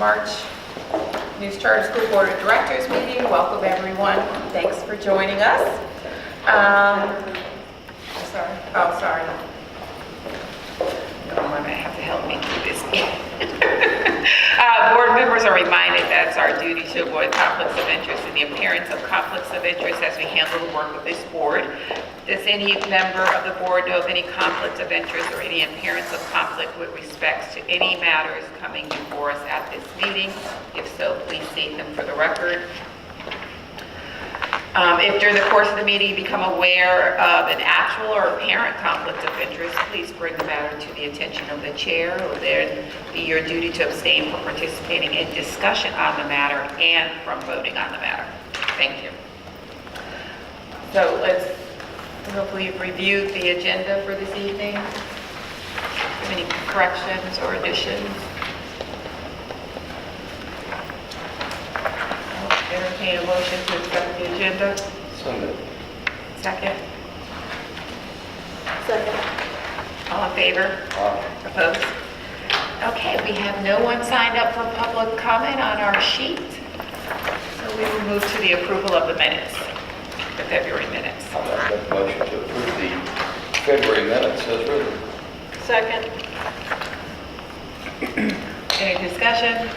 March News Charter School Board of Directors meeting. Welcome everyone. Thanks for joining us. Sorry. No one might have to help me through this. Board members are reminded that it's our duty to avoid conflicts of interest and the appearance of conflicts of interest as we handle the work of this board. Does any member of the board know of any conflict of interest or any appearance of conflict with respect to any matters coming before us at this meeting? If so, please state them for the record. If during the course of the meeting you become aware of an actual or apparent conflict of interest, please bring the matter to the attention of the chair. It will then be your duty to abstain from participating in discussion on the matter and from voting on the matter. Thank you. So let's hopefully review the agenda for this evening. Any corrections or additions? Entertain a motion to accept the agenda. So moved. Second. Second. All in favor? Aye. Opposed? Okay, we have no one signed up for public comment on our sheet. So we will move to the approval of the minutes, the February minutes. I'll make a motion to approve the February minutes as written. Second. Any discussion?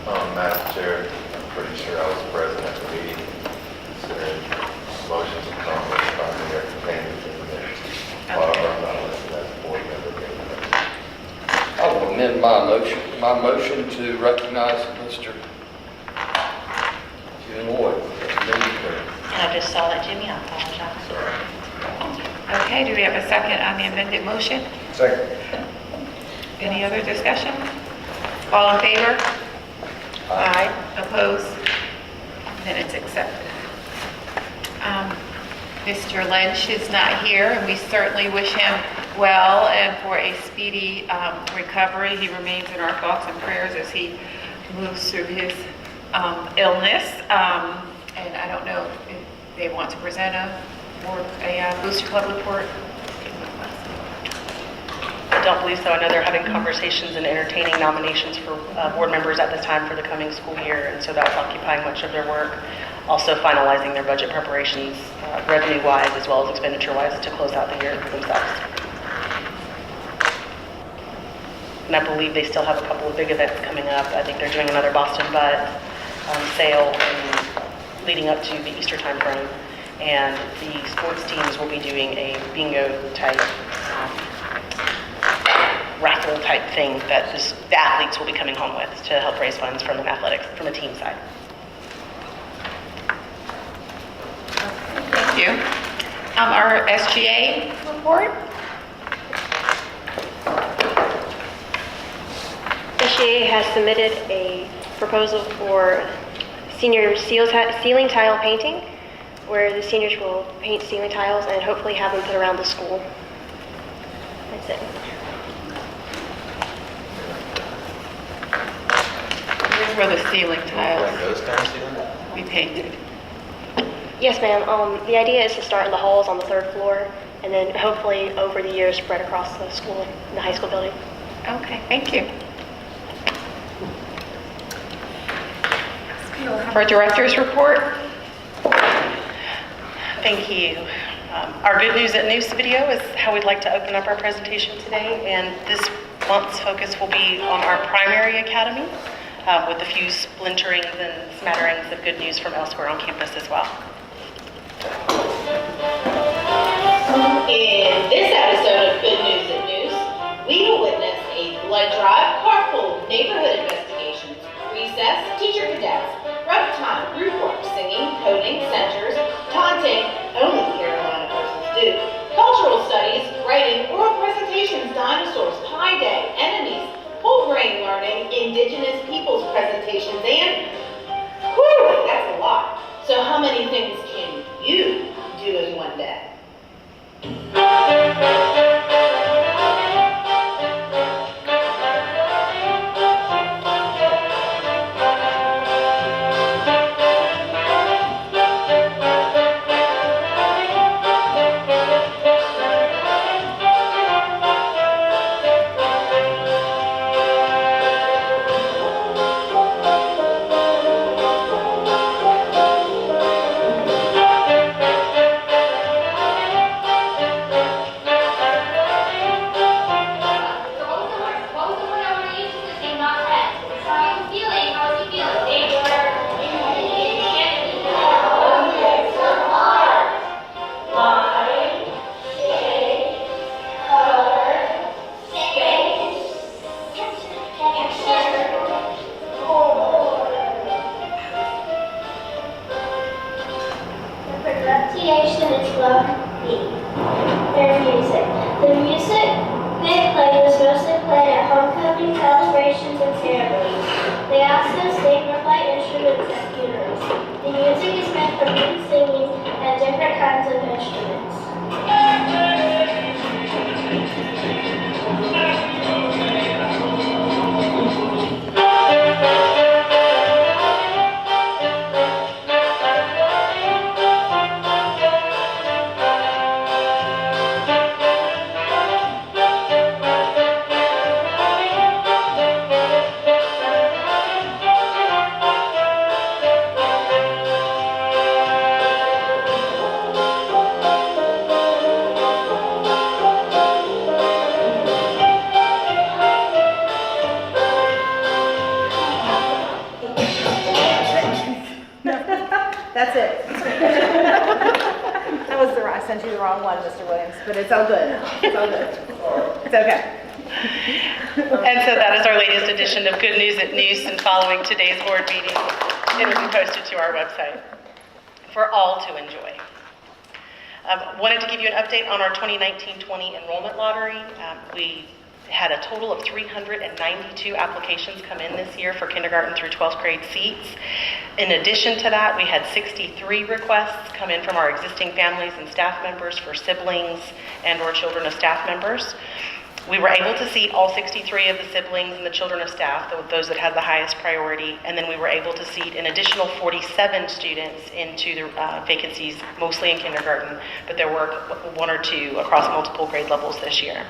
Madam Chair, I'm pretty sure I was present at the meeting, considering motions of conflict by the entertainment in the minutes. However, I'm not listed as a board member. I will amend my motion to recognize Mr. Jim Lloyd. I just saw that, Jimmy. I apologize. Okay, do we have a second on the amended motion? Second. Any other discussion? All in favor? Aye. Opposed? Minutes accepted. Mr. Lynch is not here, and we certainly wish him well and for a speedy recovery. He remains in our thoughts and prayers as he moves through his illness. And I don't know if they want to present a Booster Club report. I don't believe so. I know they're having conversations and entertaining nominations for board members at this time for the coming school year, and so that's occupying much of their work. Also finalizing their budget preparations, revenue-wise as well as expenditure-wise, to close out the year for themselves. And I believe they still have a couple of big events coming up. I think they're doing another Boston Bud sale leading up to the Easter time frame, and the sports teams will be doing a bingo type raffle type thing that the athletes will be coming home with to help raise funds from an athletics, from a team side. Thank you. Our SGA report. SGA has submitted a proposal for senior ceiling tile painting, where the seniors will paint ceiling tiles and hopefully have them put around the school. That's it. Here's where the ceiling tiles Like those kind of ceiling? we painted. Yes, ma'am. The idea is to start in the halls on the 3rd floor, and then hopefully over the years spread across the school, the high school building. Okay, thank you. We'll have our director's report. Thank you. Our Good News at Noose video is how we'd like to open up our presentation today, and this month's focus will be on our primary academy, with a few splinterings and smatterings of good news from elsewhere on campus as well. In this episode of Good News at Noose, we will witness a blood drive, carpool, neighborhood investigations, recess, teacher cadets, rep time, group work, singing, coding, centers, taunting, only Carolina persons do, cultural studies, writing, oral presentations, dinosaurs, Pi Day, enemies, whole brain learning, indigenous peoples presentations, and whew, that's a lot. So how many things can you do in one day? Differentiation is lovely. Their music. The music they play was mostly played at homecoming celebrations and ceremonies. They also sing or play instruments at funerals. The music is meant for youth singing and different kinds of instruments. That's it. I sent you the wrong one, Mr. Williams, but it's all good. It's all good. It's okay. And so that is our latest edition of Good News at Noose, and following today's board meeting, it will be posted to our website for all to enjoy. Wanted to give you an update on our 2019-20 Enrollment Lottery. We had a total of 392 applications come in this year for kindergarten through 12th grade seats. In addition to that, we had 63 requests come in from our existing families and staff members for siblings and or children of staff members. We were able to seat all 63 of the siblings and the children of staff, those that had the highest priority, and then we were able to seat an additional 47 students into the vacancies, mostly in kindergarten, but there were one or two across multiple grade levels this year.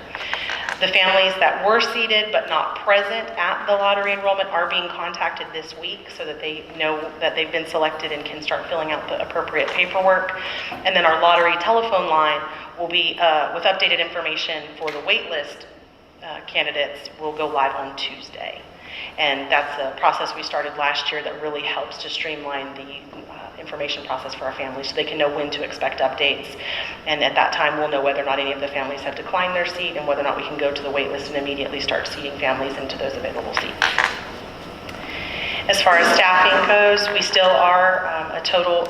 The families that were seated but not present at the lottery enrollment are being contacted this week so that they know that they've been selected and can start filling out the appropriate paperwork. And then our lottery telephone line will be, with updated information for the wait list candidates, will go live on Tuesday. And that's a process we started last year that really helps to streamline the information process for our families so they can know when to expect updates. And at that time, we'll know whether or not any of the families have declined their seat and whether or not we can go to the wait list and immediately start seating families into those available seats. As far as staffing goes, we still are a total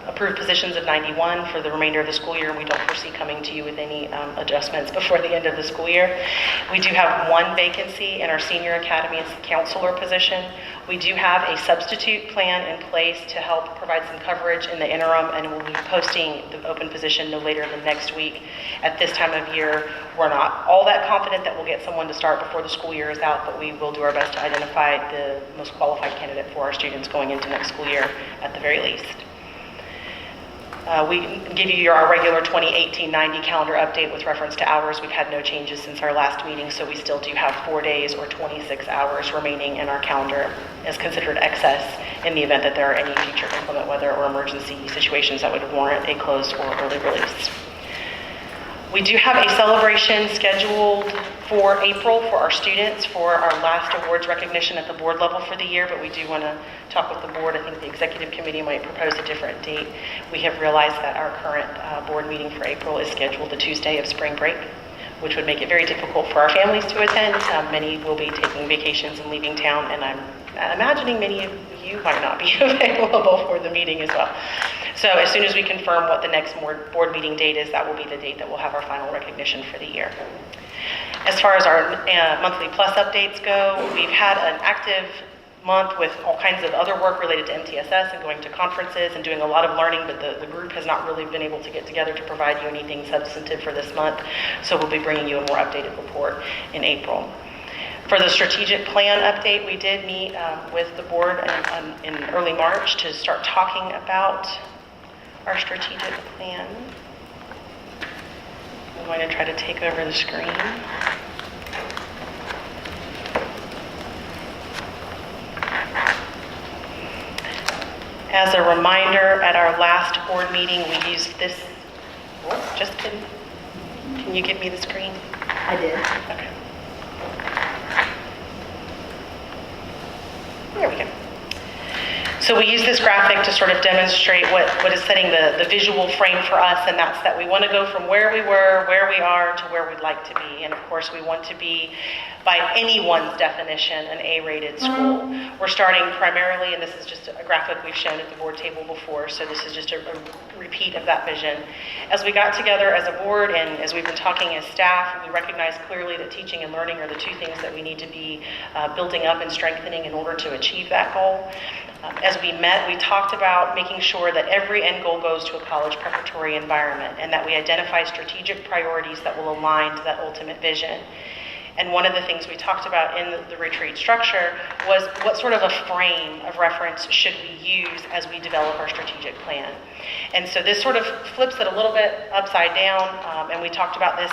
approved positions of 91 for the remainder of the school year, and we don't foresee coming to you with any adjustments before the end of the school year. We do have one vacancy in our senior academy as counselor position. We do have a substitute plan in place to help provide some coverage in the interim, and we'll be posting the open position no later than next week. At this time of year, we're not all that confident that we'll get someone to start before the school year is out, but we will do our best to identify the most qualified candidate for our students going into next school year at the very least. We give you our regular 2018-90 calendar update with reference to hours. We've had no changes since our last meeting, so we still do have 4 days or 26 hours remaining in our calendar as considered excess in the event that there are any future inclement weather or emergency situations that would warrant a close or early release. We do have a celebration scheduled for April for our students for our last awards recognition at the board level for the year, but we do want to talk with the board. I think the executive committee might propose a different date. We have realized that our current board meeting for April is scheduled the Tuesday of spring break, which would make it very difficult for our families to attend. Many will be taking vacations and leaving town, and I'm imagining many of you might not be available for the meeting as well. So as soon as we confirm what the next board meeting date is, that will be the date that we'll have our final recognition for the year. As far as our monthly plus updates go, we've had an active month with all kinds of other work related to MTSS and going to conferences and doing a lot of learning, but the group has not really been able to get together to provide you anything substantive for this month. So we'll be bringing you a more updated report in April. For the strategic plan update, we did meet with the board in early March to start talking about our strategic plan. I'm going to try to take over the screen. As a reminder, at our last board meeting, we used this. Oh, just kidding. Can you give me the screen? I did. Okay. There we go. So we use this graphic to sort of demonstrate what is setting the visual frame for us, and that's that we want to go from where we were, where we are, to where we'd like to be. And of course, we want to be, by anyone's definition, an A-rated school. We're starting primarily, and this is just a graphic we've shown at the board table before, so this is just a repeat of that vision. As we got together as a board and as we've been talking as staff, we recognize clearly that teaching and learning are the two things that we need to be building up and strengthening in order to achieve that goal. As we met, we talked about making sure that every end goal goes to a college preparatory environment and that we identify strategic priorities that will align to that ultimate vision. And one of the things we talked about in the retreat structure was what sort of a frame of reference should we use as we develop our strategic plan. And so this sort of flips it a little bit upside down, and we talked about this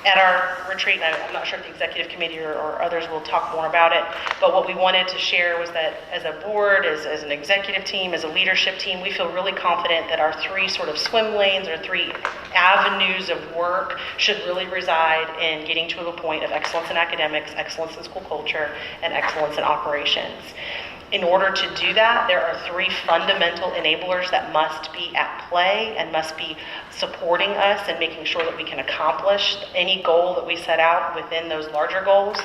at our retreat, and I'm not sure if the executive committee or others will talk more about it, but what we wanted to share was that as a board, as an executive team, as a leadership team, we feel really confident that our three sort of swim lanes or three avenues of work should really reside in getting to a point of excellence in academics, excellence in school culture, and excellence in operations. In order to do that, there are three fundamental enablers that must be at play and must be supporting us and making sure that we can accomplish any goal that we set out within those larger goals.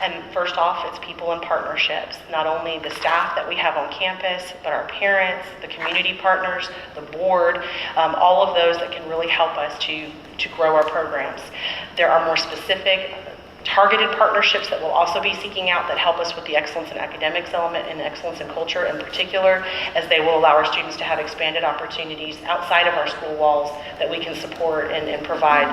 And first off, it's people and partnerships. Not only the staff that we have on campus, but our parents, the community partners, the board, all of those that can really help us to grow our programs. There are more specific targeted partnerships that we'll also be seeking out that help us with the excellence in academics element and excellence in culture in particular, as they will allow our students to have expanded opportunities outside of our school walls that we can support and provide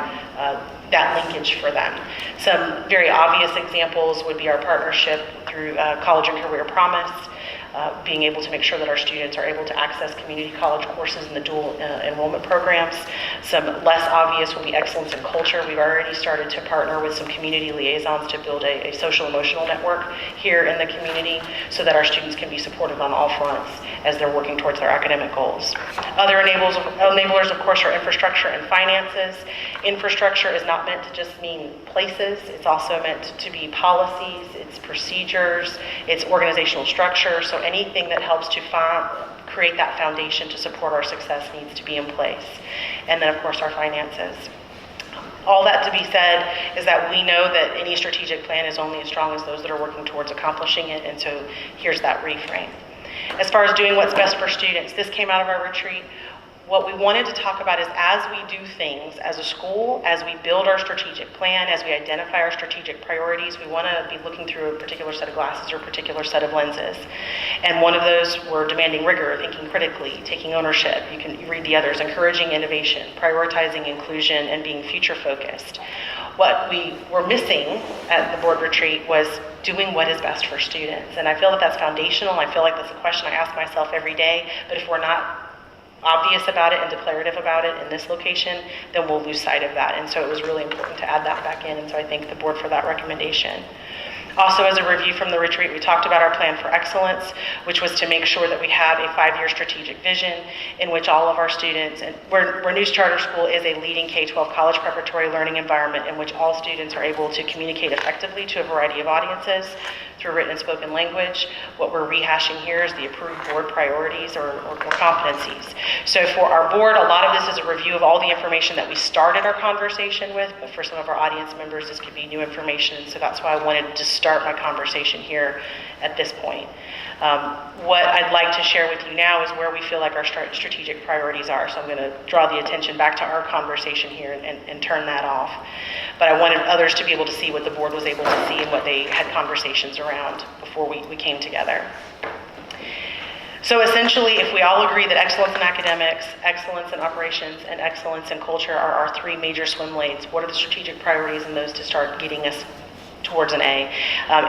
that linkage for them. Some very obvious examples would be our partnership through College and Career Promise, being able to make sure that our students are able to access community college courses in the dual enrollment programs. Some less obvious will be excellence in culture. We've already started to partner with some community liaisons to build a social emotional network here in the community so that our students can be supported on all fronts as they're working towards their academic goals. Other enablers, of course, are infrastructure and finances. Infrastructure is not meant to just mean places. It's also meant to be policies, it's procedures, it's organizational structure. So anything that helps to create that foundation to support our success needs to be in place. And then, of course, our finances. All that to be said is that we know that any strategic plan is only as strong as those that are working towards accomplishing it, and so here's that reframe. As far as doing what's best for students, this came out of our retreat. What we wanted to talk about is as we do things as a school, as we build our strategic plan, as we identify our strategic priorities, we want to be looking through a particular set of glasses or a particular set of lenses. And one of those were demanding rigor, thinking critically, taking ownership. You can read the others, encouraging innovation, prioritizing inclusion, and being future focused. What we were missing at the board retreat was doing what is best for students. And I feel that that's foundational. I feel like that's a question I ask myself every day, but if we're not obvious about it and declarative about it in this location, then we'll lose sight of that. And so it was really important to add that back in, and so I thank the board for that recommendation. Also, as a review from the retreat, we talked about our plan for excellence, which was to make sure that we have a 5-year strategic vision in which all of our students, and where News Charter School is a leading K-12 college preparatory learning environment in which all students are able to communicate effectively to a variety of audiences through written and spoken language. What we're rehashing here is the approved board priorities or competencies. So for our board, a lot of this is a review of all the information that we started our conversation with, but for some of our audience members, this could be new information, so that's why I wanted to start my conversation here at this point. What I'd like to share with you now is where we feel like our strategic priorities are. So I'm going to draw the attention back to our conversation here and turn that off. But I wanted others to be able to see what the board was able to see and what they had conversations around before we came together. So essentially, if we all agree that excellence in academics, excellence in operations, and excellence in culture are our 3 major swim lanes, what are the strategic priorities in those to start getting us towards an A?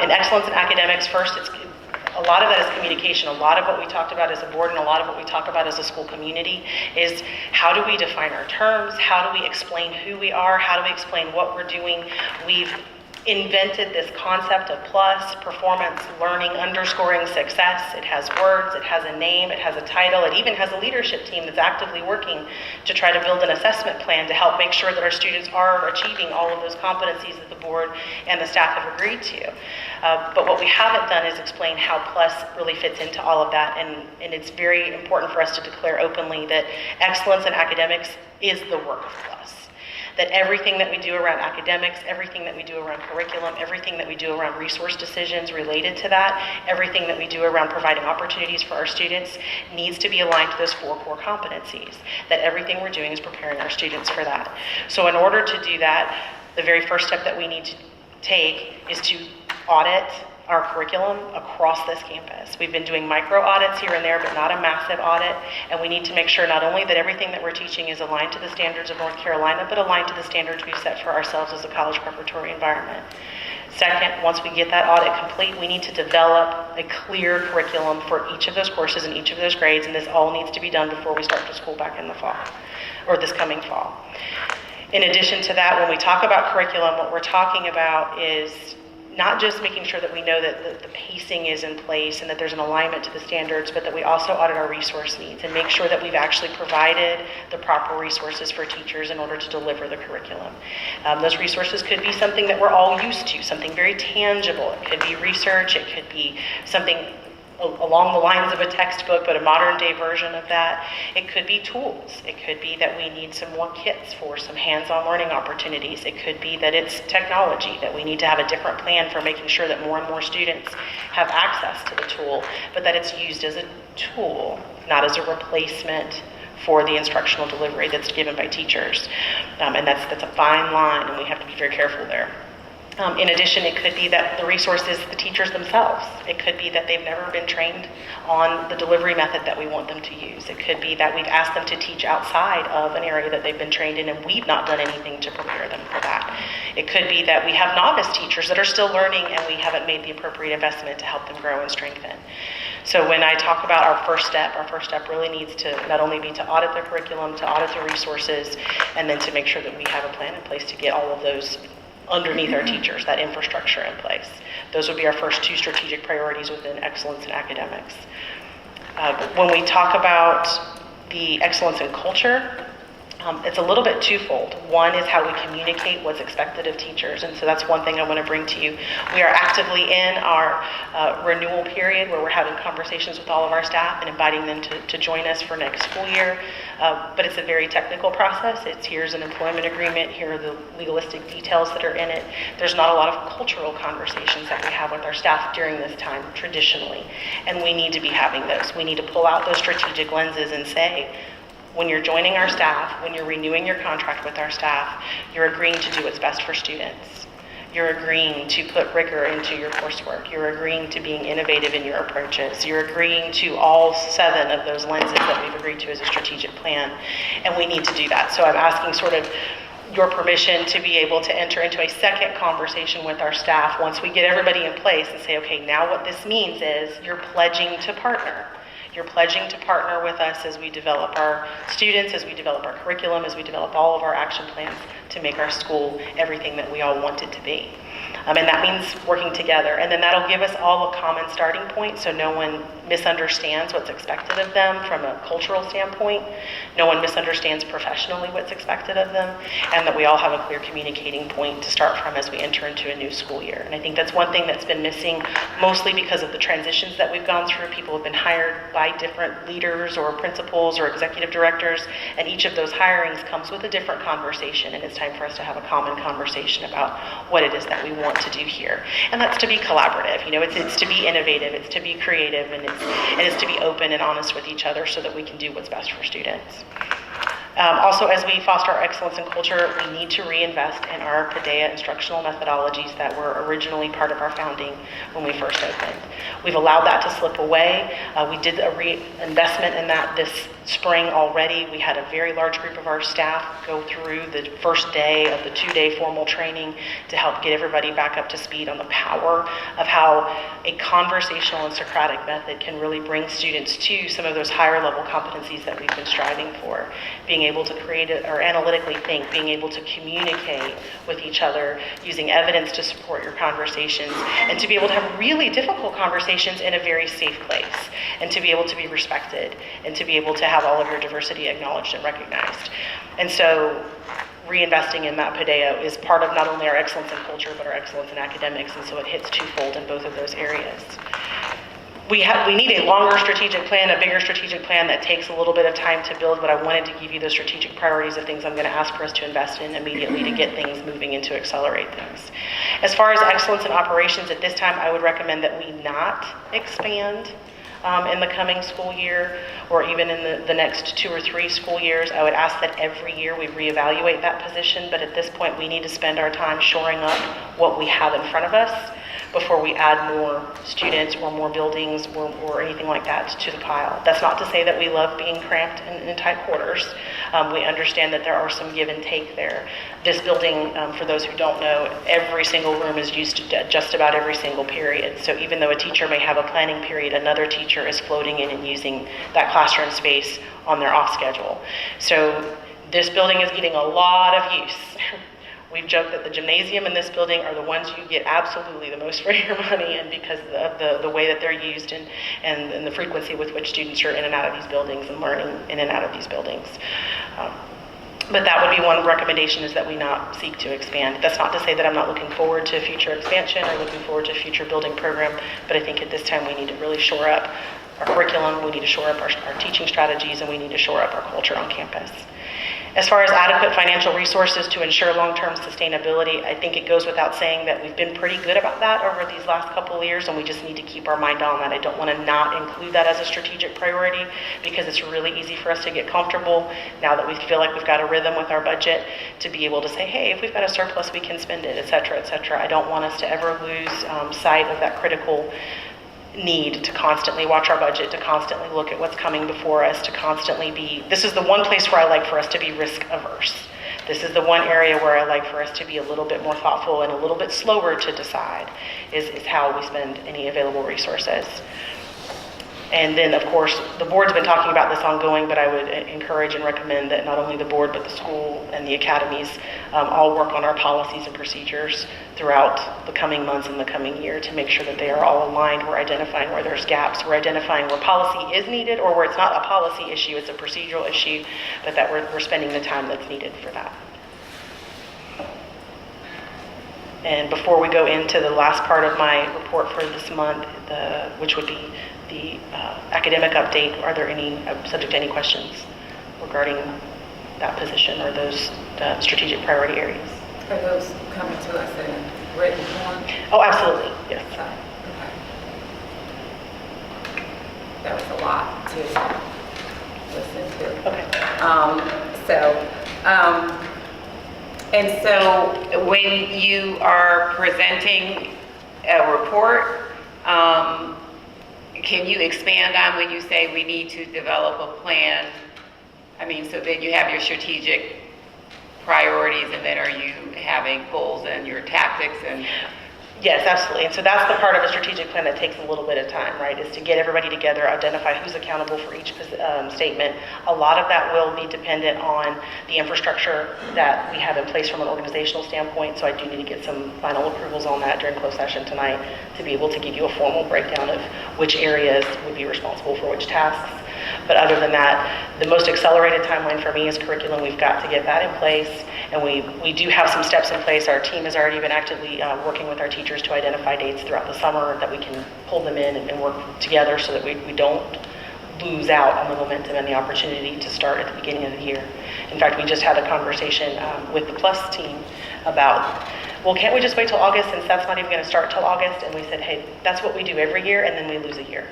In excellence in academics, first, a lot of that is communication. A lot of what we talked about as a board and a lot of what we talk about as a school community is how do we define our terms? How do we explain who we are? How do we explain what we're doing? We've invented this concept of plus, performance, learning, underscoring success. It has words, it has a name, it has a title, it even has a leadership team that's actively working to try to build an assessment plan to help make sure that our students are achieving all of those competencies that the board and the staff have agreed to. But what we haven't done is explain how plus really fits into all of that, and it's very important for us to declare openly that excellence in academics is the work of plus. That everything that we do around academics, everything that we do around curriculum, everything that we do around resource decisions related to that, everything that we do around providing opportunities for our students needs to be aligned to those 4 core competencies. That everything we're doing is preparing our students for that. So in order to do that, the very first step that we need to take is to audit our curriculum across this campus. We've been doing micro audits here and there, but not a massive audit, and we need to make sure not only that everything that we're teaching is aligned to the standards of North Carolina, but aligned to the standards we've set for ourselves as a college preparatory environment. Second, once we get that audit complete, we need to develop a clear curriculum for each of those courses and each of those grades, and this all needs to be done before we start to school back in the fall, or this coming fall. In addition to that, when we talk about curriculum, what we're talking about is not just making sure that we know that the pacing is in place and that there's an alignment to the standards, but that we also audit our resource needs and make sure that we've actually provided the proper resources for teachers in order to deliver the curriculum. Those resources could be something that we're all used to, something very tangible. It could be research, it could be something along the lines of a textbook, but a modern day version of that. It could be tools. It could be that we need some more kits for some hands-on learning opportunities. It could be that it's technology, that we need to have a different plan for making sure that more and more students have access to the tool, but that it's used as a tool, not as a replacement for the instructional delivery that's given by teachers. And that's a fine line, and we have to be very careful there. In addition, it could be that the resource is the teachers themselves. It could be that they've never been trained on the delivery method that we want them to use. It could be that we've asked them to teach outside of an area that they've been trained in and we've not done anything to prepare them for that. It could be that we have novice teachers that are still learning and we haven't made the appropriate investment to help them grow and strengthen. So when I talk about our first step really needs to not only be to audit the curriculum, to audit the resources, and then to make sure that we have a plan in place to get all of those underneath our teachers, that infrastructure in place. Those would be our first 2 strategic priorities within excellence in academics. When we talk about the excellence in culture, it's a little bit twofold. One is how we communicate what's expected of teachers, and so that's one thing I want to bring to you. We are actively in our renewal period where we're having conversations with all of our staff and inviting them to join us for next school year, but it's a very technical process. It's here's an employment agreement, here are the legalistic details that are in it. There's not a lot of cultural conversations that we have with our staff during this time traditionally, and we need to be having those. We need to pull out those strategic lenses and say, when you're joining our staff, when you're renewing your contract with our staff, you're agreeing to do what's best for students. You're agreeing to put rigor into your coursework. You're agreeing to being innovative in your approaches. You're agreeing to all 7 of those lenses that we've agreed to as a strategic plan, and we need to do that. So I'm asking sort of your permission to be able to enter into a second conversation with our staff once we get everybody in place and say, okay, now what this means is you're pledging to partner. You're pledging to partner with us as we develop our students, as we develop our curriculum, as we develop all of our action plans to make our school everything that we all want it to be. And that means working together. And then that'll give us all a common starting point so no one misunderstands what's expected of them from a cultural standpoint. No one misunderstands professionally what's expected of them, and that we all have a clear communicating point to start from as we enter into a new school year. And I think that's one thing that's been missing, mostly because of the transitions that we've gone through. People have been hired by different leaders or principals or executive directors, and each of those hirings comes with a different conversation, and it's time for us to have a common conversation about what it is that we want to do here. And that's to be collaborative. You know, it's to be innovative, it's to be creative, and it's to be open and honest with each other so that we can do what's best for students. Also, as we foster our excellence in culture, we need to reinvest in our PADEA instructional methodologies that were originally part of our founding when we first opened. We've allowed that to slip away. We did a reinvestment in that this spring already. We had a very large group of our staff go through the first day of the 2-day formal training to help get everybody back up to speed on the power of how a conversational and Socratic method can really bring students to some of those higher level competencies that we've been striving for. Being being able to create or analytically think, being able to communicate with each other, using evidence to support your conversations, and to be able to have really difficult conversations in a very safe place, and to be able to be respected, and to be able to have all of your diversity acknowledged and recognized. And so reinvesting in that PADEO is part of not only our excellence in culture, but our excellence in academics, and so it hits twofold in both of those areas. We need a longer strategic plan, a bigger strategic plan that takes a little bit of time to build, but I wanted to give you those strategic priorities of things I'm going to ask for us to invest in immediately to get things moving and to accelerate things. As far as excellence in operations, at this time, I would recommend that we not expand in the coming school year, or even in the next 2 or 3 school years. I would ask that every year we reevaluate that position, but at this point, we need to spend our time shoring up what we have in front of us before we add more students or more buildings or anything like that to the pile. That's not to say that we love being cramped in tight quarters. We understand that there are some give and take there. This building, for those who don't know, every single room is used just about every single period. So even though a teacher may have a planning period, another teacher is floating in and using that classroom space on their off schedule. So this building is getting a lot of use. We've joked that the gymnasium and this building are the ones you get absolutely the most for your money, and because of the way that they're used and the frequency with which students are in and out of these buildings and learning in and out of these buildings. But that would be one recommendation, is that we not seek to expand. That's not to say that I'm not looking forward to future expansion or looking forward to future building program, but I think at this time we need to really shore up our curriculum, we need to shore up our teaching strategies, and we need to shore up our culture on campus. As far as adequate financial resources to ensure long-term sustainability, I think it goes without saying that we've been pretty good about that over these last couple of years, and we just need to keep our mind on that. I don't want to not include that as a strategic priority, because it's really easy for us to get comfortable now that we feel like we've got a rhythm with our budget to be able to say, hey, if we've got a surplus, we can spend it, et cetera, et cetera. I don't want us to ever lose sight of that critical need to constantly watch our budget, to constantly look at what's coming before us, to constantly be, this is the one place where I like for us to be risk averse. This is the one area where I like for us to be a little bit more thoughtful and a little bit slower to decide is how we spend any available resources. And then, of course, the board's been talking about this ongoing, but I would encourage and recommend that not only the board, but the school and the academies all work on our policies and procedures throughout the coming months and the coming year to make sure that they are all aligned. We're identifying where there's gaps. We're identifying where policy is needed or where it's not a policy issue, it's a procedural issue, but that we're spending the time that's needed for that. And before we go into the last part of my report for this month, which would be the academic update, are there any subject to any questions regarding that position or those strategic priority areas? Are those coming to us in written form? Oh, absolutely, yes. Okay. That was a lot to listen to. Okay. And so when you are presenting a report, can you expand on when you say we need to develop a plan? I mean, so then you have your strategic priorities, and then are you having goals and your tactics and... Yes, absolutely. And so that's the part of a strategic plan that takes a little bit of time, right? Is to get everybody together, identify who's accountable for each statement. A lot of that will be dependent on the infrastructure that we have in place from an organizational standpoint. So I do need to get some final approvals on that during closed session tonight to be able to give you a formal breakdown of which areas would be responsible for which tasks. But other than that, the most accelerated timeline for me is curriculum. We've got to get that in place, and we do have some steps in place. Our team has already been actively working with our teachers to identify dates throughout the summer that we can pull them in and work together so that we don't lose out on the momentum and the opportunity to start at the beginning of the year. In fact, we just had a conversation with the PLUS team about, well, can't we just wait till August since that's not even going to start till August? And we said, hey, that's what we do every year, and then we lose a year.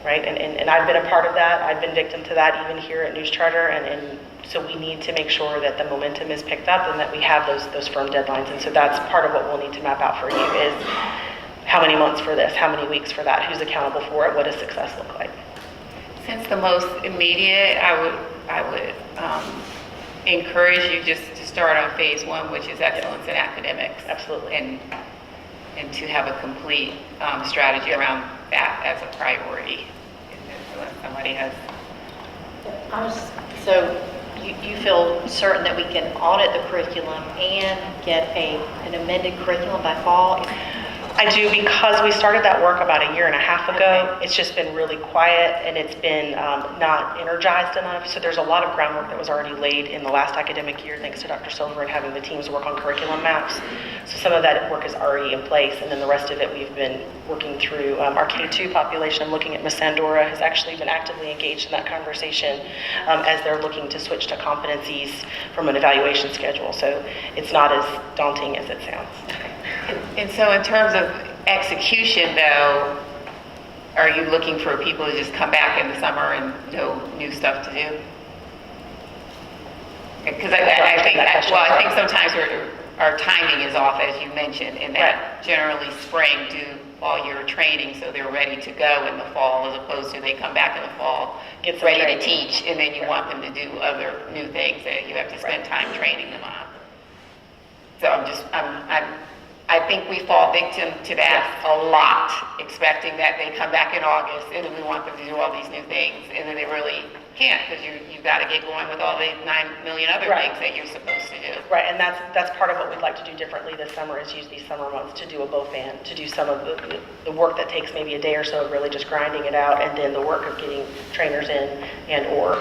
Right, and I've been a part of that. I've been victim to that even here at News Charter, and so we need to make sure that the momentum is picked up and that we have those firm deadlines. And so that's part of what we'll need to map out for you is how many months for this, how many weeks for that, who's accountable for it, what does success look like? Since the most immediate, I would encourage you just to start on phase 1, which is excellence in academics. Absolutely. And to have a complete strategy around that as a priority. Unless somebody has... So you feel certain that we can audit the curriculum and get an amended curriculum by fall? I do, because we started that work about a year and a half ago. It's just been really quiet, and it's been not energized enough. So there's a lot of groundwork that was already laid in the last academic year, thanks to Dr. Silver and having the teams work on curriculum maps. So some of that work is already in place, and then the rest of it we've been working through. Our K2 population, I'm looking at Ms. Sandora, has actually been actively engaged in that conversation as they're looking to switch to competencies from an evaluation schedule. So it's not as daunting as it sounds. And so in terms of execution, though, are you looking for people to just come back in the summer and know new stuff to do? Because I think sometimes our timing is off, as you mentioned, in that generally spring do all your training so they're ready to go in the fall, as opposed to they come back in the fall, get ready to teach, and then you want them to do other new things that you have to spend time training them on. So I think we fall victim to that a lot, expecting that they come back in August and then we want them to do all these new things, and then they really can't, because you've got to get going with all the 9 million other things that you're supposed to do. Right, and that's part of what we'd like to do differently this summer, is use these summer months to do a both and, to do some of the work that takes maybe a day or so of really just grinding it out, and then the work of getting trainers in and or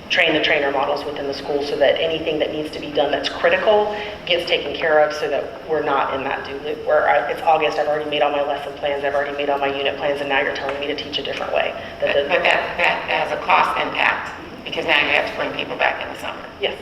train the trainer models within the school, so that anything that needs to be done that's critical gets taken care of, so that we're not in that do loop where it's August, I've already made all my lesson plans, I've already made all my unit plans, and now you're telling me to teach a different way. But that has a cost impact, because now you have to bring people back in the summer. Yes.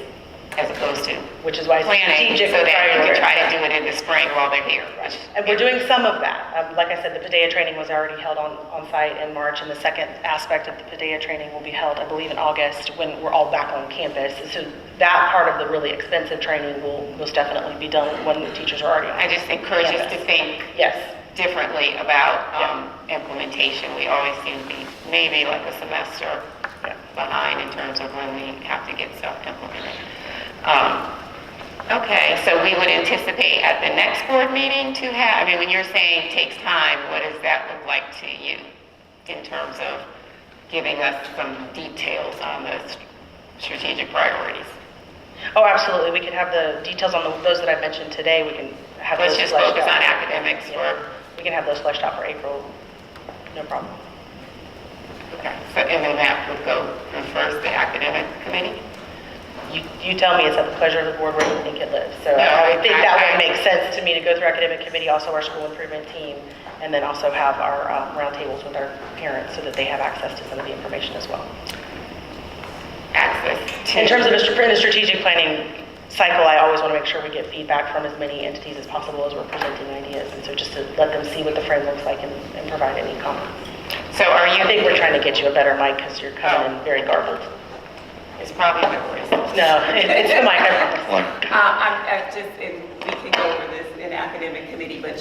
As opposed to which is why it's planning strategic, so that you can try to do it in the spring while they're here. Right. And we're doing some of that. Like I said, the PDEA training was already held on site in March, and the second aspect of the PDEA training will be held, I believe, in August, when we're all back on campus. So that part of the really expensive training will most definitely be done when the teachers are already on I just encourage us to think differently about implementation. We always seem to be maybe like a semester behind in terms of when we have to get stuff implemented. Okay, so we would anticipate at the next board meeting to have, when you're saying takes time, what does that look like to you in terms of giving us some details on the strategic priorities? Oh, absolutely. We can have the details on those that I mentioned today. We can have Let's those just focus on academics we can have those fleshed out for April. No problem. Okay, so and then that would go through first the academic committee? You tell me, it's at the pleasure of the board where you think it lives. So I would think that would make sense to me to go through academic committee, also our school improvement team, and then also have our roundtables with our parents so that they have access to some of the information as well. Access to... In terms of the strategic planning cycle, I always want to make sure we get feedback from as many entities as possible as we're presenting ideas, and so just to let them see what the frame looks like and provide any comments. So are you... I think we're trying to get you a better mic because you're coming in very garbled. It's probably the voice. No, it's the mic, I promise. We can go over this in academic committee, but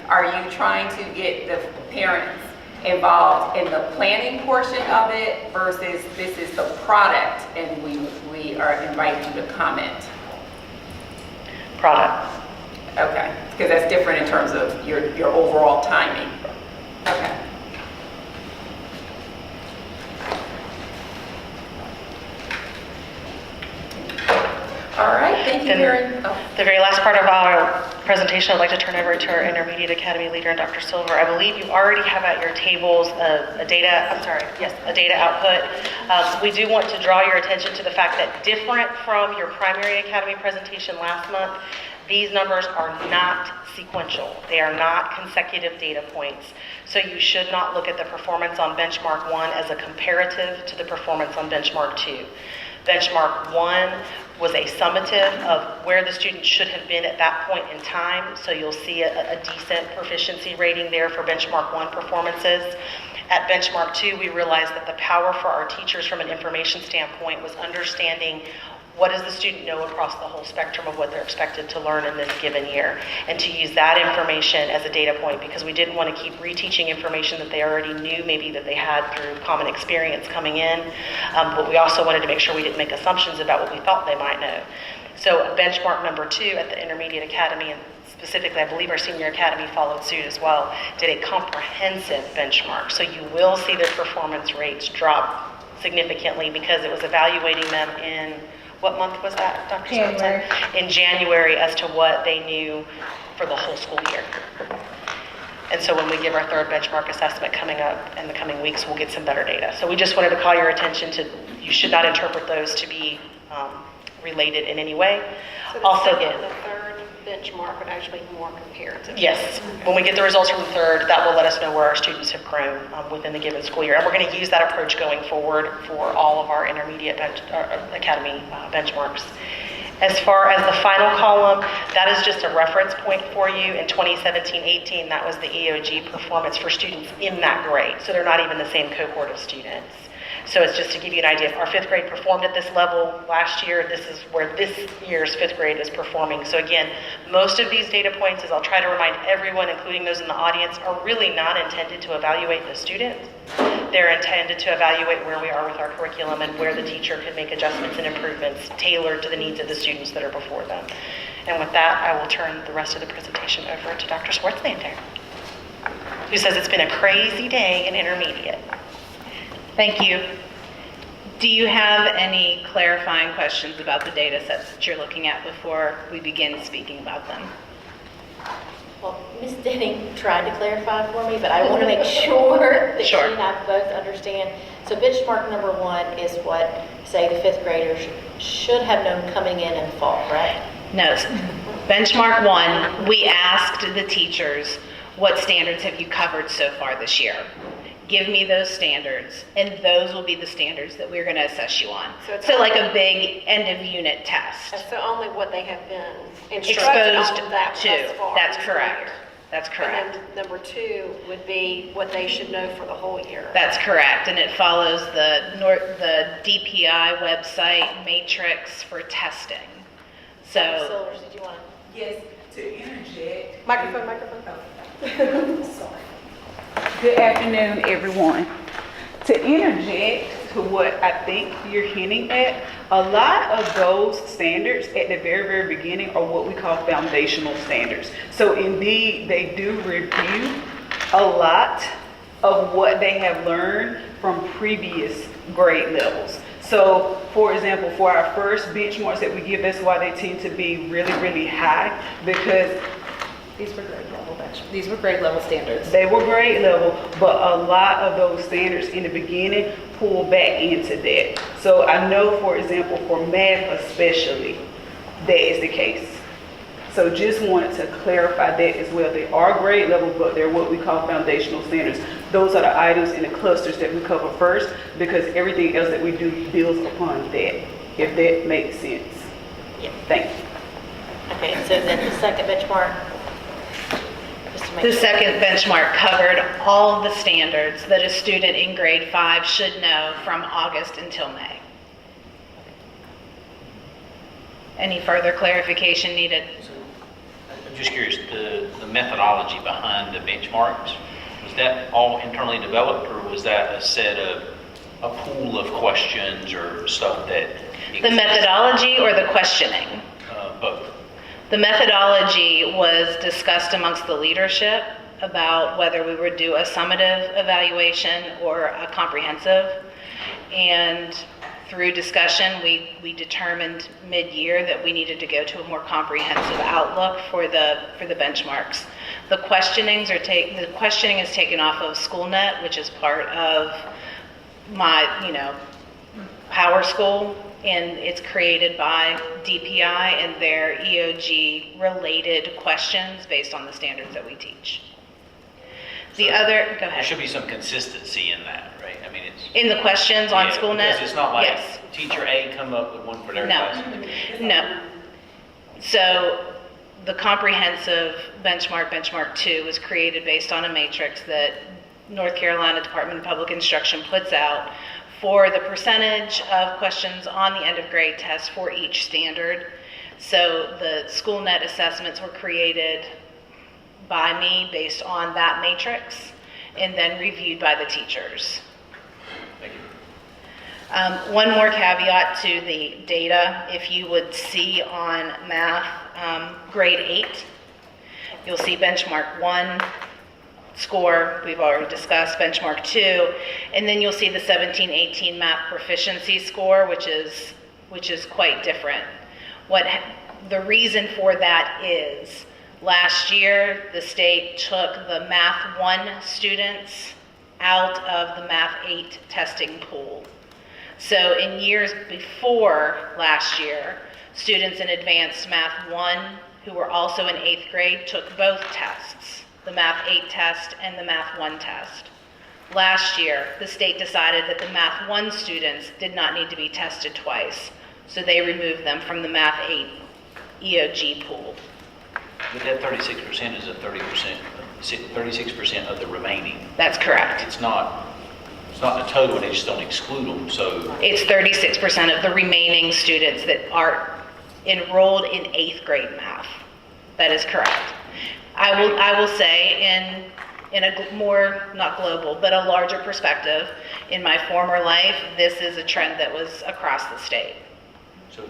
are you trying to get the parents involved in the planning portion of it versus this is the product and we are inviting you to comment? Product. Okay, because that's different in terms of your overall timing. Okay. All right, thank you, Karen. The very last part of our presentation, I'd like to turn over to our Intermediate Academy leader, Dr. Silver. I believe you already have at your tables a data output. We do want to draw your attention to the fact that different from your primary academy presentation last month, these numbers are not sequential. They are not consecutive data points. So you should not look at the performance on benchmark 1 as a comparative to the performance on benchmark 2. Benchmark 1 was a summative of where the student should have been at that point in time. So you'll see a decent proficiency rating there for benchmark 1 performances. At benchmark 2, we realized that the power for our teachers from an information standpoint was understanding what does the student know across the whole spectrum of what they're expected to learn in this given year, and to use that information as a data point, because we didn't want to keep reteaching information that they already knew, maybe that they had through common experience coming in, but we also wanted to make sure we didn't make assumptions about what we thought they might know. So benchmark number 2 at the Intermediate Academy, and specifically I believe our Senior Academy followed suit as well, did a comprehensive benchmark. So you will see their performance rates drop significantly because it was evaluating them in, what month was that, Dr. January. Swenson? In January as to what they knew for the whole school year. And so when we give our third benchmark assessment coming up in the coming weeks, we'll get some better data. So we just wanted to call your attention to, you should not interpret those to be related in any way. Also, the third benchmark would actually be more comparative. yes, when we get the results from the third, that will let us know where our students have grown within the given school year. And we're going to use that approach going forward for all of our intermediate academy benchmarks. As far as the final column, that is just a reference point for you. In 2017-18, that was the EOG performance for students in that grade. So they're not even the same cohort of students. So it's just to give you an idea, if our fifth grade performed at this level last year, this is where this year's fifth grade is performing. So again, most of these data points, as I'll try to remind everyone, including those in the audience, are really not intended to evaluate the student. They're intended to evaluate where we are with our curriculum and where the teacher could make adjustments and improvements tailored to the needs of the students that are before them. And with that, I will turn the rest of the presentation over to Dr. Schwartzlander, who says it's been a crazy day in intermediate. Thank you. Do you have any clarifying questions about the data sets that you're looking at before we begin speaking about them? Well, Ms. Denning tried to clarify for me, but I want to make sure that Sure. she and I both understand. So benchmark number one is what, say, the fifth graders should have known coming in fall, right? No. Benchmark one, we asked the teachers, what standards have you covered so far this year? Give me those standards, and those will be the standards that we're going to assess you on. So So like a big end-of-unit test. So only what they have been instructed Exposed on that to. thus far. That's in the correct. year. That's correct. And then number two would be what they should know for the whole year. That's correct, and it follows the DPI website matrix for testing. Dr. So, Silvers, did you want to? Yes, to interject. Microphone. Sorry. Good afternoon, everyone. To interject to what I think you're hinting at, a lot of those standards at the very, very beginning are what we call foundational standards. So indeed, they do review a lot of what they have learned from previous grade levels. So, for example, for our first benchmarks that we give, that's why they tend to be really, really high, because These were grade level standards. they were grade level, but a lot of those standards in the beginning pull back into that. So I know, for example, for math especially, that is the case. So just wanted to clarify that as well. They are grade level, but they're what we call foundational standards. Those are the items in the clusters that we cover first, because everything else that we do builds upon that, if that makes sense. Yeah. Thank you. Okay, and so then the second benchmark? Just to make the sure. second benchmark covered all of the standards that a student in grade 5 should know from August until May. Any further clarification needed? I'm just curious, the methodology behind the benchmarks, was that all internally developed, or was that a set of, a pool of questions or stuff that? The methodology or the questioning? Both. The methodology was discussed amongst the leadership about whether we would do a summative evaluation or a comprehensive. And through discussion, we determined mid-year that we needed to go to a more comprehensive outlook for the benchmarks. The questioning is taken off of SchoolNet, which is part of my, Power School, and it's created by DPI and their EOG related questions based on the standards that we teach. Go There ahead. should be some consistency in that, right? I mean, it's. In the questions on Yeah, SchoolNet? Because it's not like Yes. teacher A come up with one for their No. class. No. So the comprehensive benchmark 2, was created based on a matrix that North Carolina Department of Public Instruction puts out for the percentage of questions on the end of grade test for each standard. So the SchoolNet assessments were created by me based on that matrix and then reviewed by the teachers. Thank you. One more caveat to the data. If you would see on math, grade 8, you'll see benchmark 1, score, we've already discussed, benchmark 2, and then you'll see the 17-18 math proficiency score, which is quite different. The reason for that is last year the state took the Math 1 students out of the Math 8 testing pool. So in years before last year, students in advanced Math 1 who were also in 8th grade took both tests, the Math 8 test and the Math 1 test. Last year, the state decided that the Math 1 students did not need to be tested twice, so they removed them from the Math 8 EOG pool. But that 36% is a 36% of the remaining. That's correct. It's not the total, and they just don't exclude them, so. It's 36% of the remaining students that are enrolled in 8th grade math. That is correct. I will say in a more, not global, but a larger perspective, in my former life, this is a trend that was across the state. So,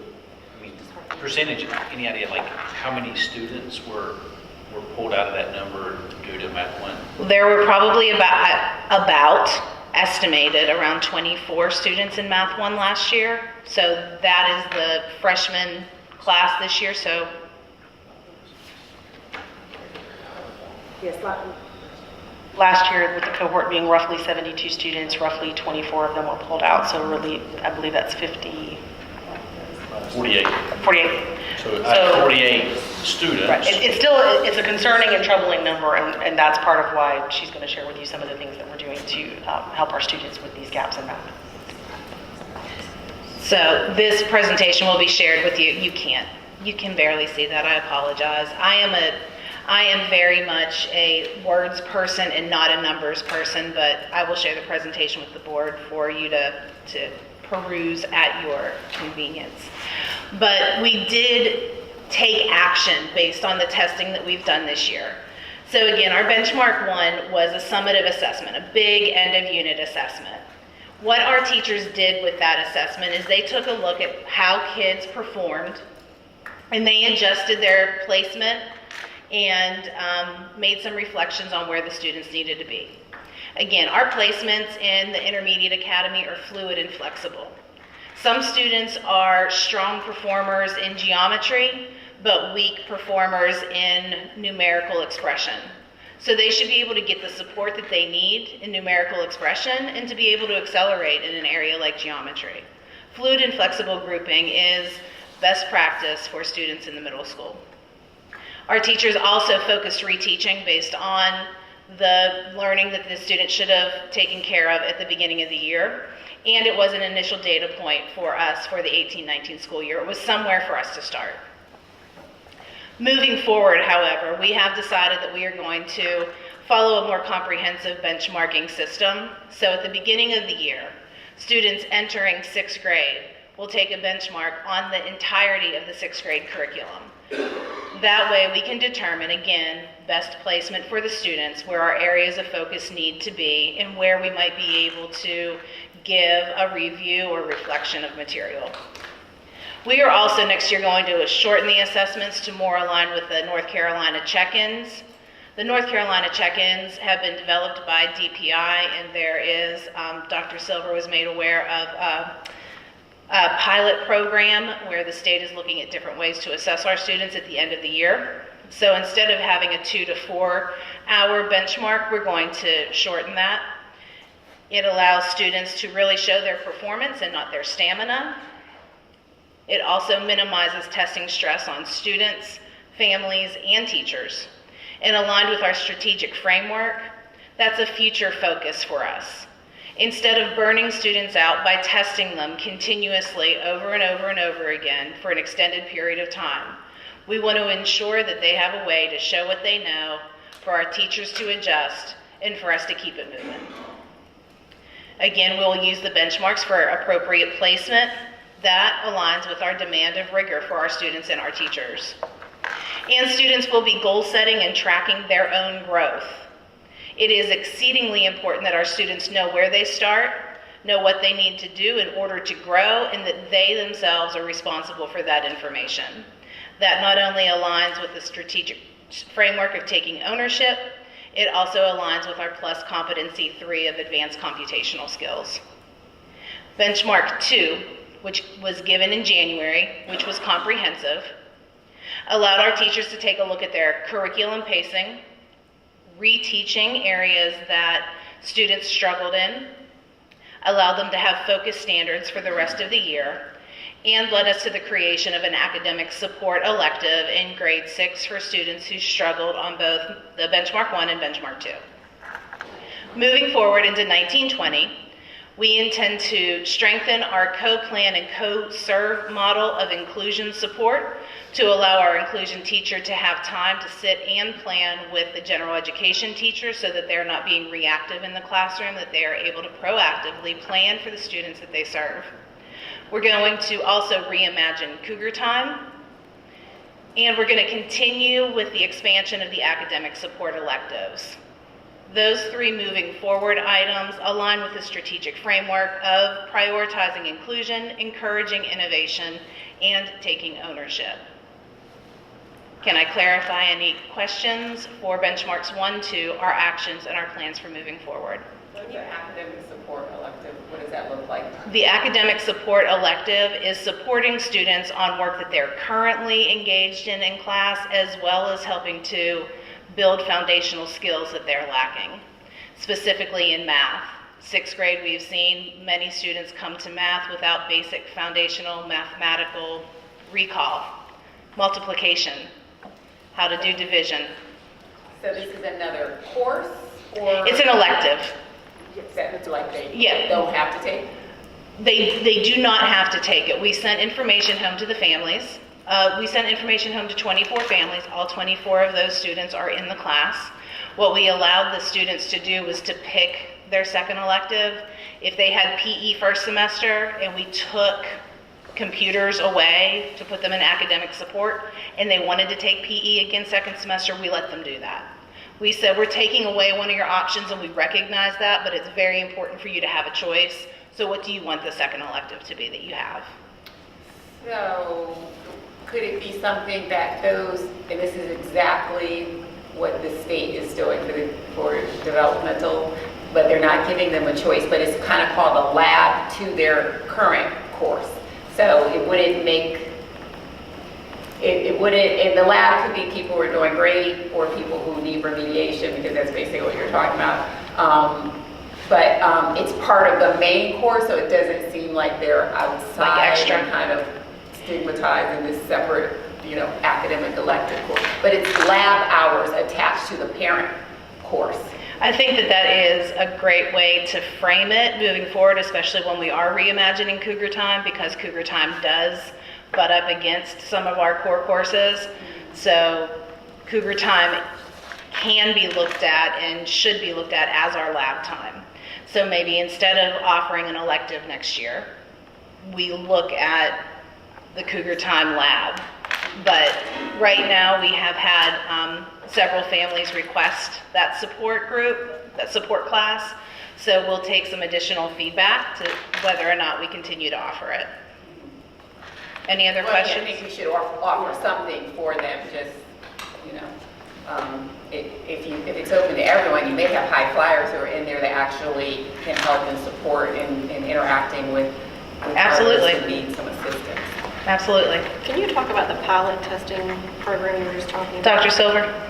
I mean, percentage, any idea like how many students were pulled out of that number due to Math 1? There were probably about estimated around 24 students in Math 1 last year. So that is the freshman class this year. So Yes, last year, with the cohort being roughly 72 students, roughly 24 of them were pulled out. So really, I believe that's 48. 48. So out of 48 students. Right. It's a concerning and troubling number, and that's part of why she's going to share with you some of the things that we're doing to help our students with these gaps in math. So this presentation will be shared with you. You can barely see that. I apologize. I am very much a words person and not a numbers person, but I will share the presentation with the board for you to peruse at your convenience. But we did take action based on the testing that we've done this year. So again, our benchmark 1 was a summative assessment, a big end of unit assessment. What our teachers did with that assessment is they took a look at how kids performed, and they adjusted their placement and made some reflections on where the students needed to be. Again, our placements in the Intermediate Academy are fluid and flexible. Some students are strong performers in geometry, but weak performers in numerical expression. So they should be able to get the support that they need in numerical expression and to be able to accelerate in an area like geometry. Fluid and flexible grouping is best practice for students in the middle school. Our teachers also focused reteaching based on the learning that the student should have taken care of at the beginning of the year. And it was an initial data point for us for the 18-19 school year. It was somewhere for us to start. Moving forward, however, we have decided that we are going to follow a more comprehensive benchmarking system. So at the beginning of the year, students entering 6th grade will take a benchmark on the entirety of the 6th grade curriculum. That way we can determine, again, best placement for the students, where our areas of focus need to be, and where we might be able to give a review or reflection of material. We are also next year going to shorten the assessments to more align with the North Carolina check-ins. The North Carolina check-ins have been developed by DPI, and there is, Dr. Silver was made aware of a pilot program where the state is looking at different ways to assess our students at the end of the year. So instead of having a 2 to 4 hour benchmark, we're going to shorten that. It allows students to really show their performance and not their stamina. It also minimizes testing stress on students, families, and teachers. And aligned with our strategic framework, that's a future focus for us. Instead of burning students out by testing them continuously over and over and over again for an extended period of time, we want to ensure that they have a way to show what they know, for our teachers to adjust, and for us to keep it moving. Again, we'll use the benchmarks for appropriate placement. That aligns with our demand of rigor for our students and our teachers. And students will be goal setting and tracking their own growth. It is exceedingly important that our students know where they start, know what they need to do in order to grow, and that they themselves are responsible for that information. That not only aligns with the strategic framework of taking ownership, It also aligns with our plus competency 3 of advanced computational skills. Benchmark 2, which was given in January, which was comprehensive, allowed our teachers to take a look at their curriculum pacing, reteaching areas that students struggled in, allowed them to have focused standards for the rest of the year, and led us to the creation of an academic support elective in grade 6 for students who struggled on both the Benchmark 1 and Benchmark 2. Moving forward into 1920, we intend to strengthen our co-plan and co-serve model of inclusion support to allow our inclusion teacher to have time to sit and plan with the general education teacher so that they're not being reactive in the classroom, that they are able to proactively plan for the students that they serve. We're going to also reimagine Cougar Time, and we're going to continue with the expansion of the academic support electives. Those 3 moving forward items align with the strategic framework of prioritizing inclusion, encouraging innovation, and taking ownership. Can I clarify any questions for benchmarks 1, 2, our actions and our plans for moving forward? What's the academic support elective? What does that look like? The academic support elective is supporting students on work that they're currently engaged in class, as well as helping to build foundational skills that they're lacking, specifically in math. 6th grade, we've seen many students come to math without basic foundational mathematical recall, multiplication, how to do division. So this is another course, or? It's an elective. That's like they Yeah. don't have to take? They do not have to take it. We sent information home to the families. We sent information home to 24 families. All 24 of those students are in the class. What we allowed the students to do was to pick their second elective. If they had PE first semester and we took computers away to put them in academic support and they wanted to take PE again second semester, we let them do that. We said, we're taking away one of your options and we recognize that, but it's very important for you to have a choice. So what do you want the second elective to be that you have? So could it be something that those, and this is exactly what the state is doing for developmental, but they're not giving them a choice, but it's kind of called a lab to their current course. So it wouldn't make, it wouldn't, and the lab could be people who are doing great or people who need remediation, because that's basically what you're talking about. But it's part of the main course, so it doesn't seem like they're outside Like extra. and kind of stigmatized in this separate, academic elective course. But it's lab hours attached to the parent course. I think that is a great way to frame it moving forward, especially when we are reimagining Cougar Time, because Cougar Time does butt up against some of our core courses. So Cougar Time can be looked at and should be looked at as our lab time. So maybe instead of offering an elective next year, we look at the Cougar Time lab. But right now we have had several families request that support group, that support class. So we'll take some additional feedback to whether or not we continue to offer it. Any other questions? I think we should offer something for them, just, if it's open to everyone, you may have high flyers who are in there that actually can help and support in interacting with Absolutely. others who need some assistance. Absolutely. Can you talk about the pilot testing program you were just talking about? Dr. Silver?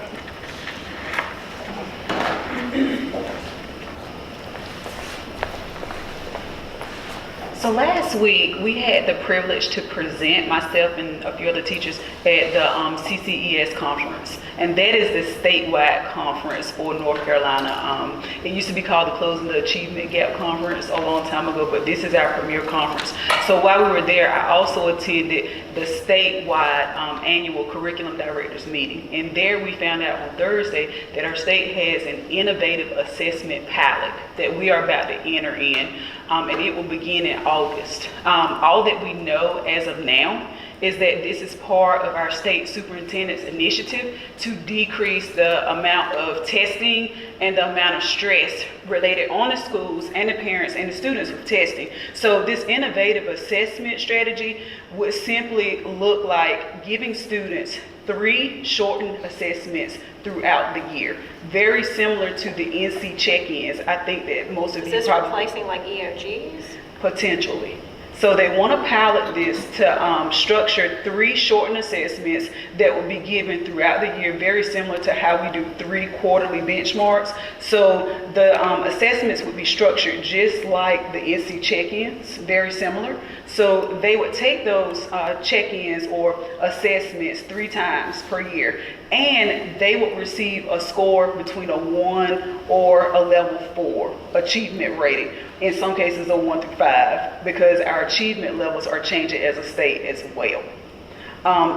So last week, we had the privilege to present, myself and a few other teachers, at the CCES conference. And that is the statewide conference for North Carolina. It used to be called the Closing the Achievement Gap Conference a long time ago, but this is our premier conference. So while we were there, I also attended the statewide annual curriculum directors meeting. And there we found out on Thursday that our state has an innovative assessment pilot that we are about to enter in. And it will begin in August. All that we know as of now is that this is part of our state superintendent's initiative to decrease the amount of testing and the amount of stress related on the schools and the parents and the students with testing. So this innovative assessment strategy would simply look like giving students 3 shortened assessments throughout the year. Very similar to the NC check-ins. I think that most of Is you this probably... replacing like EOGs? Potentially. So they want to pilot this to structure 3 shortened assessments that will be given throughout the year, very similar to how we do 3 quarterly benchmarks. So the assessments would be structured just like the NC check-ins, very similar. So they would take those check-ins or assessments 3 times per year, and they would receive a score between a 1 or a level 4 achievement rating. In some cases a 1 through 5, because our achievement levels are changing as a state as well.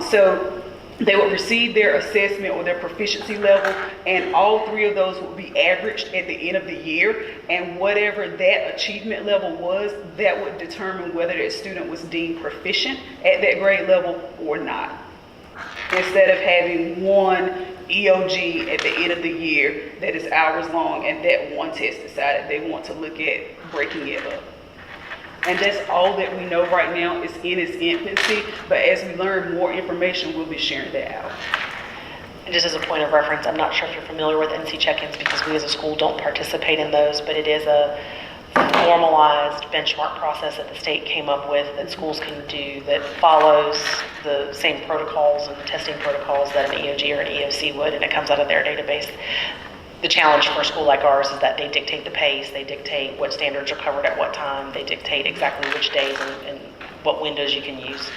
So they would receive their assessment or their proficiency level, and all 3 of those would be averaged at the end of the year, and whatever that achievement level was, that would determine whether that student was deemed proficient at that grade level or not. Instead of having one EOG at the end of the year that is hours long, and that one test decided they want to look at breaking it up. And that's all that we know right now. Is in its infancy, but as we learn more information, we'll be sharing that out. And just as a point of reference, I'm not sure if you're familiar with NC check-ins because we as a school don't participate in those, but it is a formalized benchmark process that the state came up with that schools can do that follows the same protocols and testing protocols that an EOG or an EOC would, and it comes out of their database. The challenge for a school like ours is that they dictate the pace, they dictate what standards are covered at what time, they dictate exactly which days and what windows you can use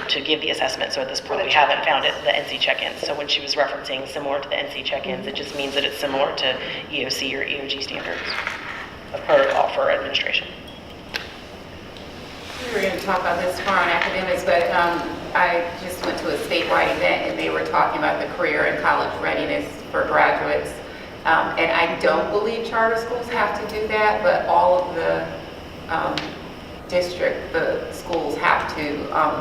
to give the assessment. So at this point, we haven't found it, the NC check-ins. So when she was referencing similar to the NC check-ins, it just means that it's similar to EOC or EOG standards of protocol for administration. We were going to talk about this tomorrow on academics, but I just went to a statewide event and they were talking about the career and college readiness for graduates. And I don't believe charter schools have to do that, but all of the the schools have to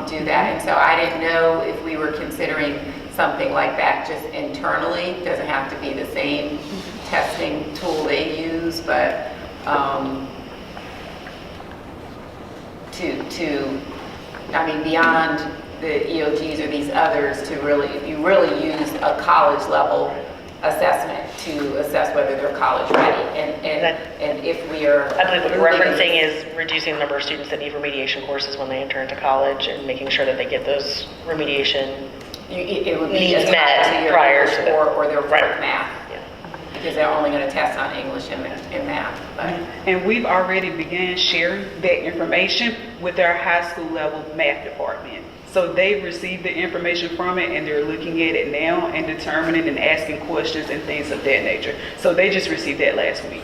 do that. And so I didn't know if we were considering something like that just internally. It doesn't have to be the same testing tool they use, but I mean, beyond the EOGs or these others, to really, if you really use a college level assessment to assess whether they're college ready, and if we are... I believe what you're referencing is reducing the number of students that need remediation courses when they enter into college and making sure that they get those remediation it would be needs tied met to your prior English to or their right. math. Because they're only going to test on English and math. But. And we've already began sharing that information with our high school level math department. So they've received the information from it and they're looking at it now and determining and asking questions and things of that nature. So they just received that last week.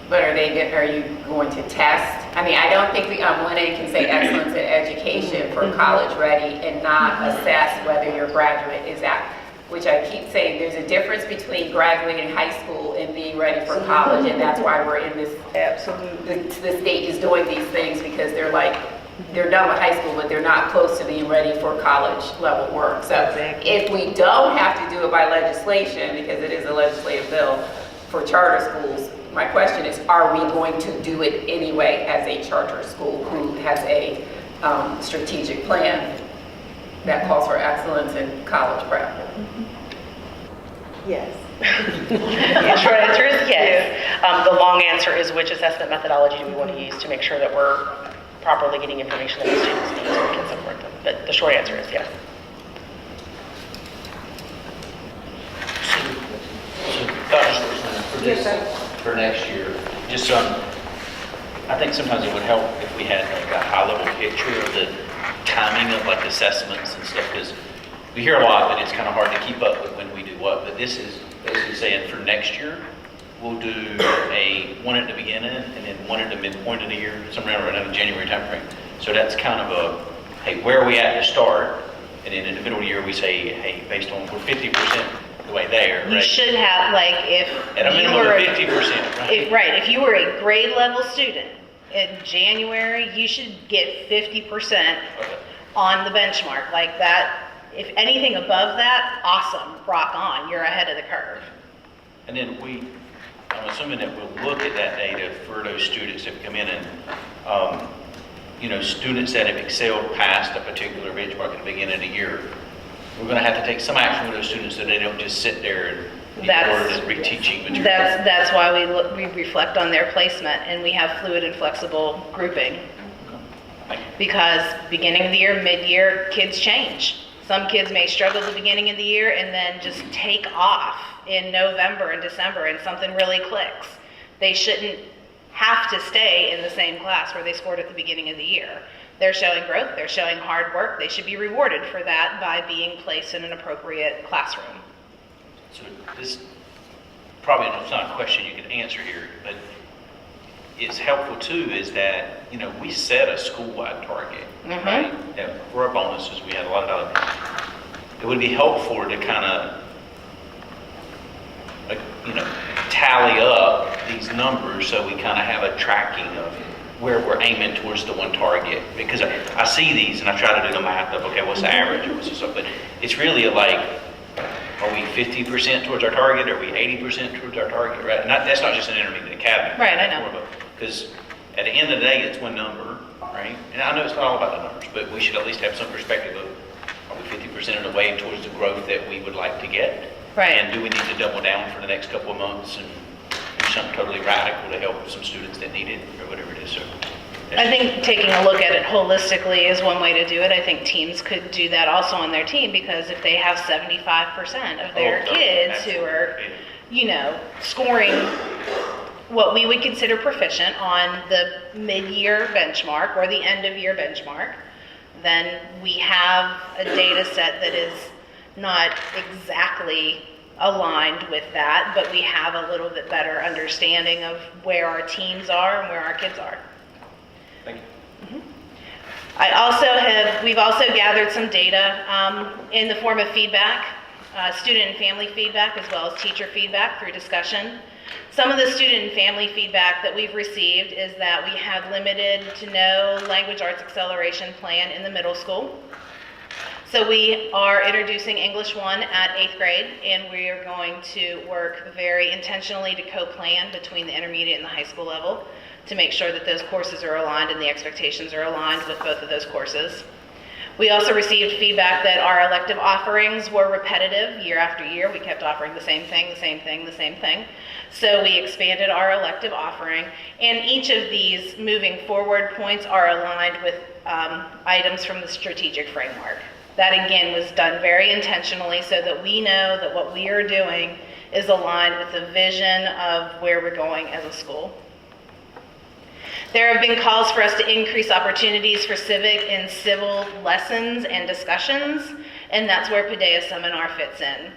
But are you going to test? I mean, I don't think we on one end can say excellence in education for college ready and not assess whether your graduate is at, which I keep saying there's a difference between graduating high school and being ready for college, and that's why we're in this. Absolutely. The state is doing these things because they're done with high school, but they're not close to being ready for college level work. So if we don't have to do it by legislation, because it is a legislative bill for charter schools, my question is, are we going to do it anyway as a charter school who has a strategic plan that calls for excellence in college prep? Yes. The short answer is yes. The long answer is which assessment methodology do we want to use to make sure that we're properly getting information that the students need so we can support them. But the short answer is yes. So Dr. Schwartzman, for next year, just I think sometimes it would help if we had like a high-level picture of the timing of like assessments and stuff, because we hear a lot that it's kind of hard to keep up with when we do what, but this is basically saying for next year, we'll do one at the beginning and then one at the midpoint of the year, somewhere around the January timeframe. So that's kind of hey, where are we at to start? And then in the middle of the year, we say, hey, based on, we're 50% the way there, right? You should have, like, if at a minimum of 50%, right? Right, if you were a grade level student in January, you should get 50% on the benchmark. Like that, if anything above that, awesome, rock on, you're ahead of the curve. And then I'm assuming that we'll look at that data for those students that come in and, students that have excelled past a particular benchmark at the beginning of the year. we're going to have to take some action with those students so they don't just sit there and be That's- bored and reteaching material. That's why we reflect on their placement, and we have fluid and flexible grouping. Because beginning of the year, mid-year, kids change. Some kids may struggle at the beginning of the year and then just take off in November and December and something really clicks. They shouldn't have to stay in the same class where they scored at the beginning of the year. They're showing growth, they're showing hard work, they should be rewarded for that by being placed in an appropriate classroom. So this, probably it's not a question you can answer here, but it's helpful too is that, we set a school-wide target, right? And for our bonuses, we had a lot of dollars. It would be helpful to kind of, tally up these numbers so we kind of have a tracking of where we're aiming towards the one target. Because I see these and I try to do the math of, okay, what's the average or what's the stuff, but it's really like, are we 50% towards our target? Are we 80% towards our target, right? That's not just an intermediate academy. Right, I know. Because at the end of the day, it's one number, right? And I know it's not all about the numbers, but we should at least have some perspective of, are we 50% of the way towards the growth that we would like to get? Right. And do we need to double down for the next couple of months and do something totally radical to help some students that need it or whatever it is? So I think taking a look at it holistically is one way to do it. I think teams could do that also on their team, because if they have 75% of their kids who are, scoring what we would consider proficient on the mid-year benchmark or the end-of-year benchmark, then we have a data set that is not exactly aligned with that, but we have a little bit better understanding of where our teams are and where our kids are. thank you. We've also gathered some data in the form of feedback, student and family feedback, as well as teacher feedback through discussion. Some of the student and family feedback that we've received is that we have limited to no language arts acceleration plan in the middle school. So we are introducing English 1 at 8th grade, and we are going to work very intentionally to co-plan between the intermediate and the high school level to make sure that those courses are aligned and the expectations are aligned with both of those courses. We also received feedback that our elective offerings were repetitive year after year. We kept offering the same thing, the same thing, the same thing. So we expanded our elective offering, and each of these moving forward points are aligned with items from the strategic framework. That again was done very intentionally so that we know that what we are doing is aligned with the vision of where we're going as a school. There have been calls for us to increase opportunities for civic and civil lessons and discussions, and that's where Paideia Seminar fits in.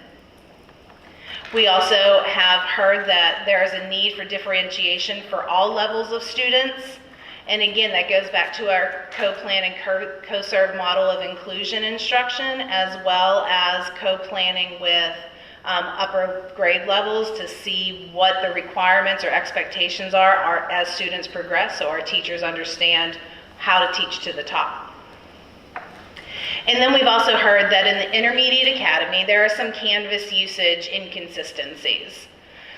We also have heard that there is a need for differentiation for all levels of students. And again, that goes back to our co-plan and co-serve model of inclusion instruction, as well as co-planning with upper grade levels to see what the requirements or expectations are as students progress, so our teachers understand how to teach to the top. And then we've also heard that in the intermediate academy, there are some Canvas usage inconsistencies.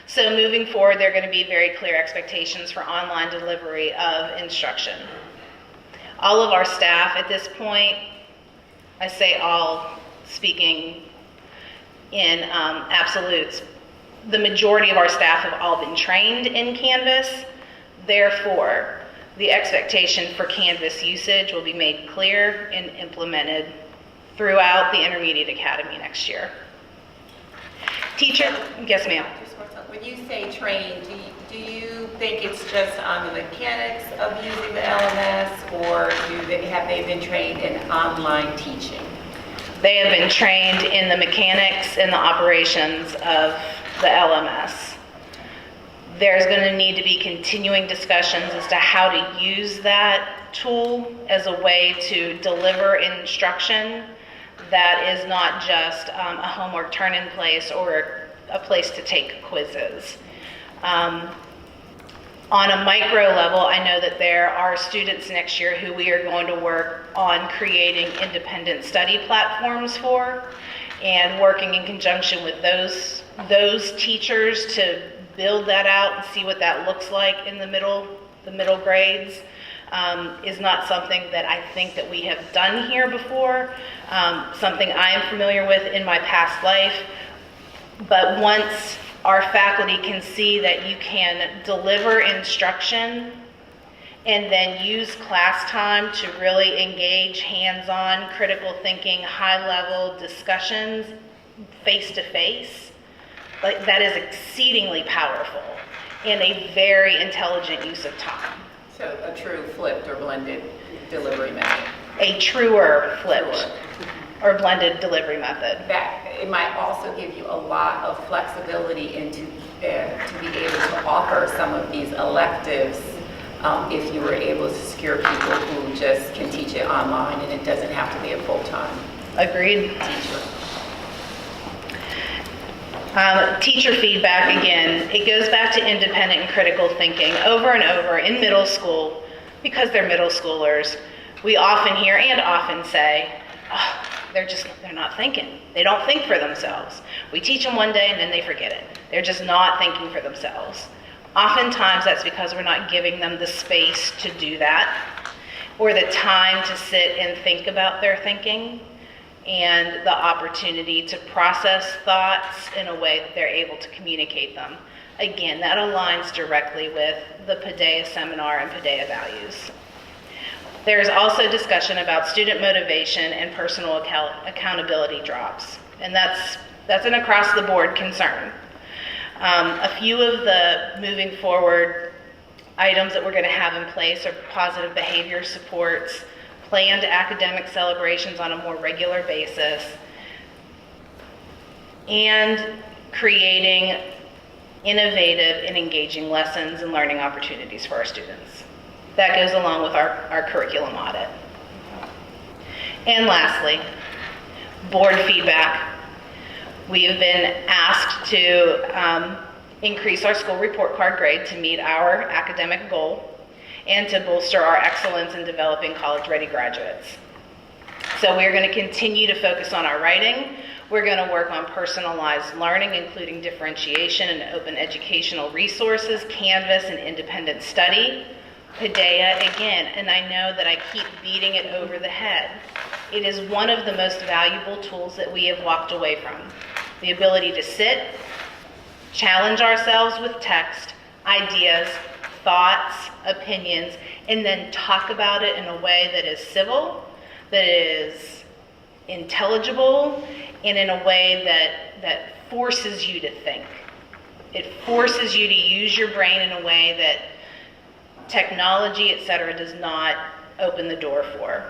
So moving forward, there are going to be very clear expectations for online delivery of instruction. All of our staff at this point, I say all speaking in absolutes, the majority of our staff have all been trained in Canvas. Therefore, the expectation for Canvas usage will be made clear and implemented throughout the intermediate academy next year. Teacher, yes ma'am. When you say trained, do you think it's just on the mechanics of using the LMS, or have they been trained in online teaching? They have been trained in the mechanics and the operations of the LMS. There's going to need to be continuing discussions as to how to use that tool as a way to deliver instruction that is not just a homework turn-in place or a place to take quizzes. On a micro level, I know that there are students next year who we are going to work on creating independent study platforms for, and working in conjunction with those teachers to build that out and see what that looks like in the middle grades. is not something that I think that we have done here before, something I am familiar with in my past life. But once our faculty can see that you can deliver instruction and then use class time to really engage hands-on, critical thinking, high-level discussions face-to-face, like, that is exceedingly powerful and a very intelligent use of time. So a true flipped or blended delivery method. A truer flipped or blended delivery method. That, it might also give you a lot of flexibility into, to be able to offer some of these electives if you were able to secure people who just can teach it online and it doesn't have to be a full-time Agreed. teacher. Teacher feedback, again, it goes back to independent and critical thinking over and over in middle school. Because they're middle schoolers, we often hear and often say, oh, they're not thinking. They don't think for themselves. We teach them one day and then they forget it. They're just not thinking for themselves. Oftentimes that's because we're not giving them the space to do that or the time to sit and think about their thinking and the opportunity to process thoughts in a way that they're able to communicate them. Again, that aligns directly with the PADEA seminar and PADEA values. There's also discussion about student motivation and personal accountability drops, and that's an across-the-board concern. A few of the moving forward items that we're going to have in place are positive behavior supports, planned academic celebrations on a more regular basis, and creating innovative and engaging lessons and learning opportunities for our students. That goes along with our curriculum audit. And lastly, board feedback. We have been asked to increase our school report card grade to meet our academic goal and to bolster our excellence in developing college-ready graduates. So we're going to continue to focus on our writing. We're going to work on personalized learning, including differentiation and open educational resources, Canvas, and independent study. PADEA, again, and I know that I keep beating it over the head. It is one of the most valuable tools that we have walked away from. The ability to sit, challenge ourselves with text, ideas, thoughts, opinions, and then talk about it in a way that is civil, that is intelligible, and in a way that forces you to think. It forces you to use your brain in a way that technology, et cetera, does not open the door for.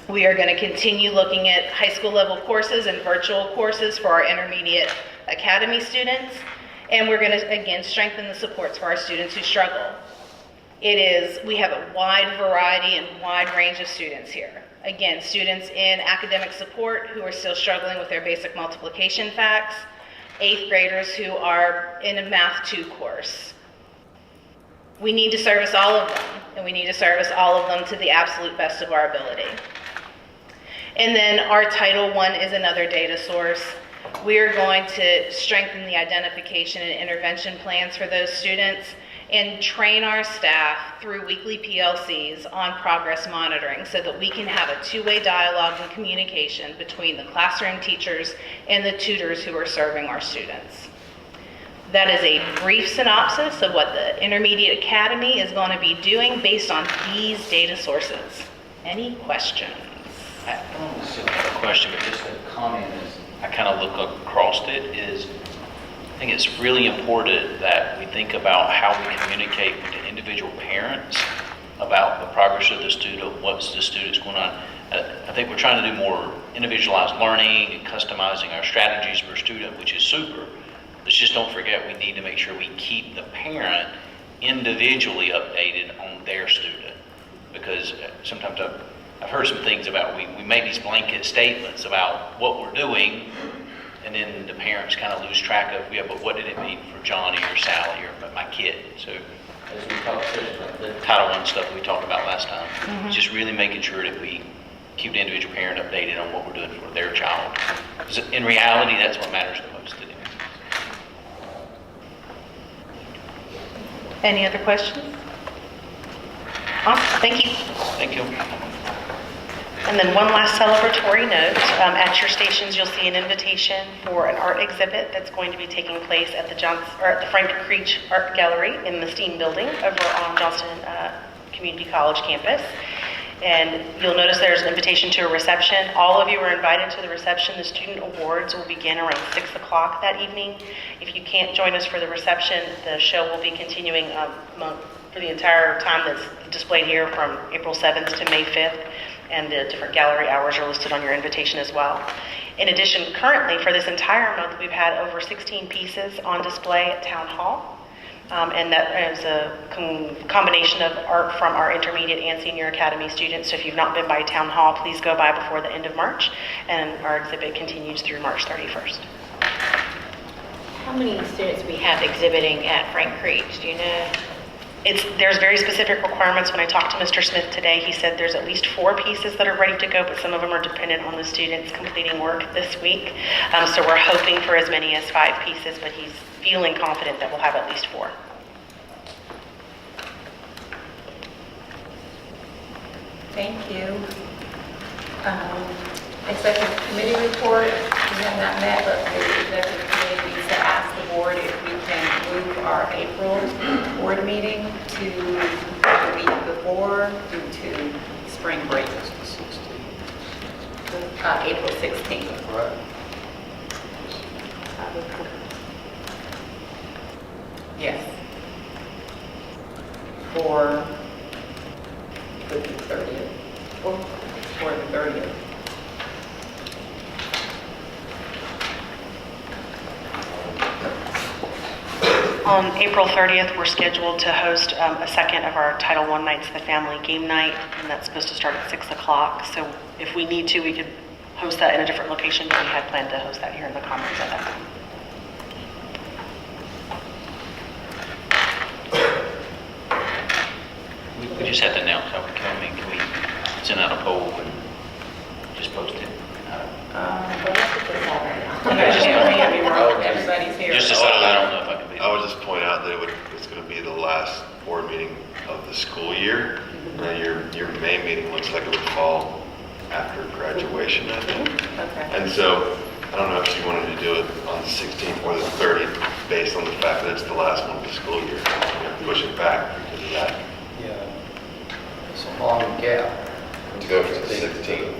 We are going to continue looking at high school level courses and virtual courses for our intermediate academy students. And we're going to, again, strengthen the supports for our students who struggle. We have a wide variety and wide range of students here. Again, students in academic support who are still struggling with their basic multiplication facts, 8th graders who are in a Math 2 course. We need to service all of them, and we need to service all of them to the absolute best of our ability. And then our Title I is another data source. We are going to strengthen the identification and intervention plans for those students and train our staff through weekly PLCs on progress monitoring so that we can have a two-way dialogue and communication between the classroom teachers and the tutors who are serving our students. That is a brief synopsis of what the Intermediate Academy is going to be doing based on these data sources. Any questions? I don't necessarily have a question, but just a comment as I kind of look across it is, I think it's really important that we think about how we communicate with the individual parents about the progress of the student, what's the student's going on. I think we're trying to do more individualized learning and customizing our strategies for a student, which is super. Let's just don't forget we need to make sure we keep the parent individually updated on their student. Because sometimes I've heard some things about we make these blanket statements about what we're doing, and then the parents kind of lose track of, yeah, but what did it mean for Johnny or Sally or my kid? So As we talked about the Title I stuff that we talked about last time, just really making sure that we keep the individual parent updated on what we're doing for their child. Because in reality, that's what matters the most to them. Any other questions? Awesome, thank you. Thank you. And then one last celebratory note, at your stations, you'll see an invitation for an art exhibit that's going to be taking place at the Frank Creech Art Gallery in the STEAM building over on Johnston Community College campus. And you'll notice there's an invitation to a reception. All of you are invited to the reception. The student awards will begin around 6 o'clock that evening. If you can't join us for the reception, the show will be continuing for the entire time that's displayed here from April 7th to May 5th. And the different gallery hours are listed on your invitation as well. In addition, currently for this entire month, we've had over 16 pieces on display at Town Hall. And that is a combination of art from our intermediate and senior academy students. So if you've not been by Town Hall, please go by before the end of March. And our exhibit continues through March 31st. How many students we have exhibiting at Frank Creech, do you know? There's very specific requirements. When I talked to Mr. Smith today, he said there's at least 4 pieces that are ready to go, but some of them are dependent on the students completing work this week. So we're hoping for as many as 5 pieces, but he's feeling confident that we'll have at least 4. Thank you. Executive committee report, we have not met, but the executive committee needs to ask the board if we can move our April board meeting to the week before due to spring break. April 16th. Right. Yes. For the 30th. For the 30th. On April 30th, we're scheduled to host a second of our Title I Nights, the Family Game Night, and that's supposed to start at 6 o'clock. So if we need to, we could host that in a different location, but we had planned to host that here in the Commons at that time. We just have to announce how we come. Can we send out a poll and just post it? Everybody's here. Just decide, I don't know if I can be I would just point out that it's going to be the last board meeting of the school year. And your May meeting looks like it would fall after graduation, I think. Okay. And so, I don't know if she wanted to do it on the 16th or the 30th, based on the fact that it's the last one of the school year. Push it back because of that. Yeah. It's a long gap. To go for the 16th.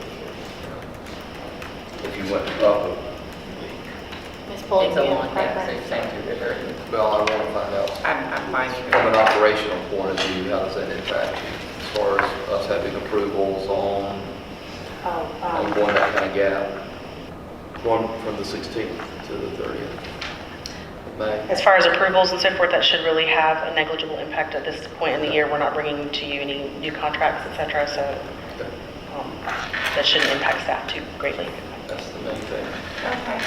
If you went to public. Ms. Pullen, It's do a you long have a gap, so preference? same to the 30th. Well, I want to find out I'm fine with from an that. operational point of view, how does that impact you? As far as us having approvals on going that kind of gap, going from the 16th to the 30th of May. As far as approvals and so forth, that should really have a negligible impact at this point in the year. We're not bringing to you any new contracts, et cetera, so Okay. that shouldn't impact staff too greatly. That's the main thing. Okay.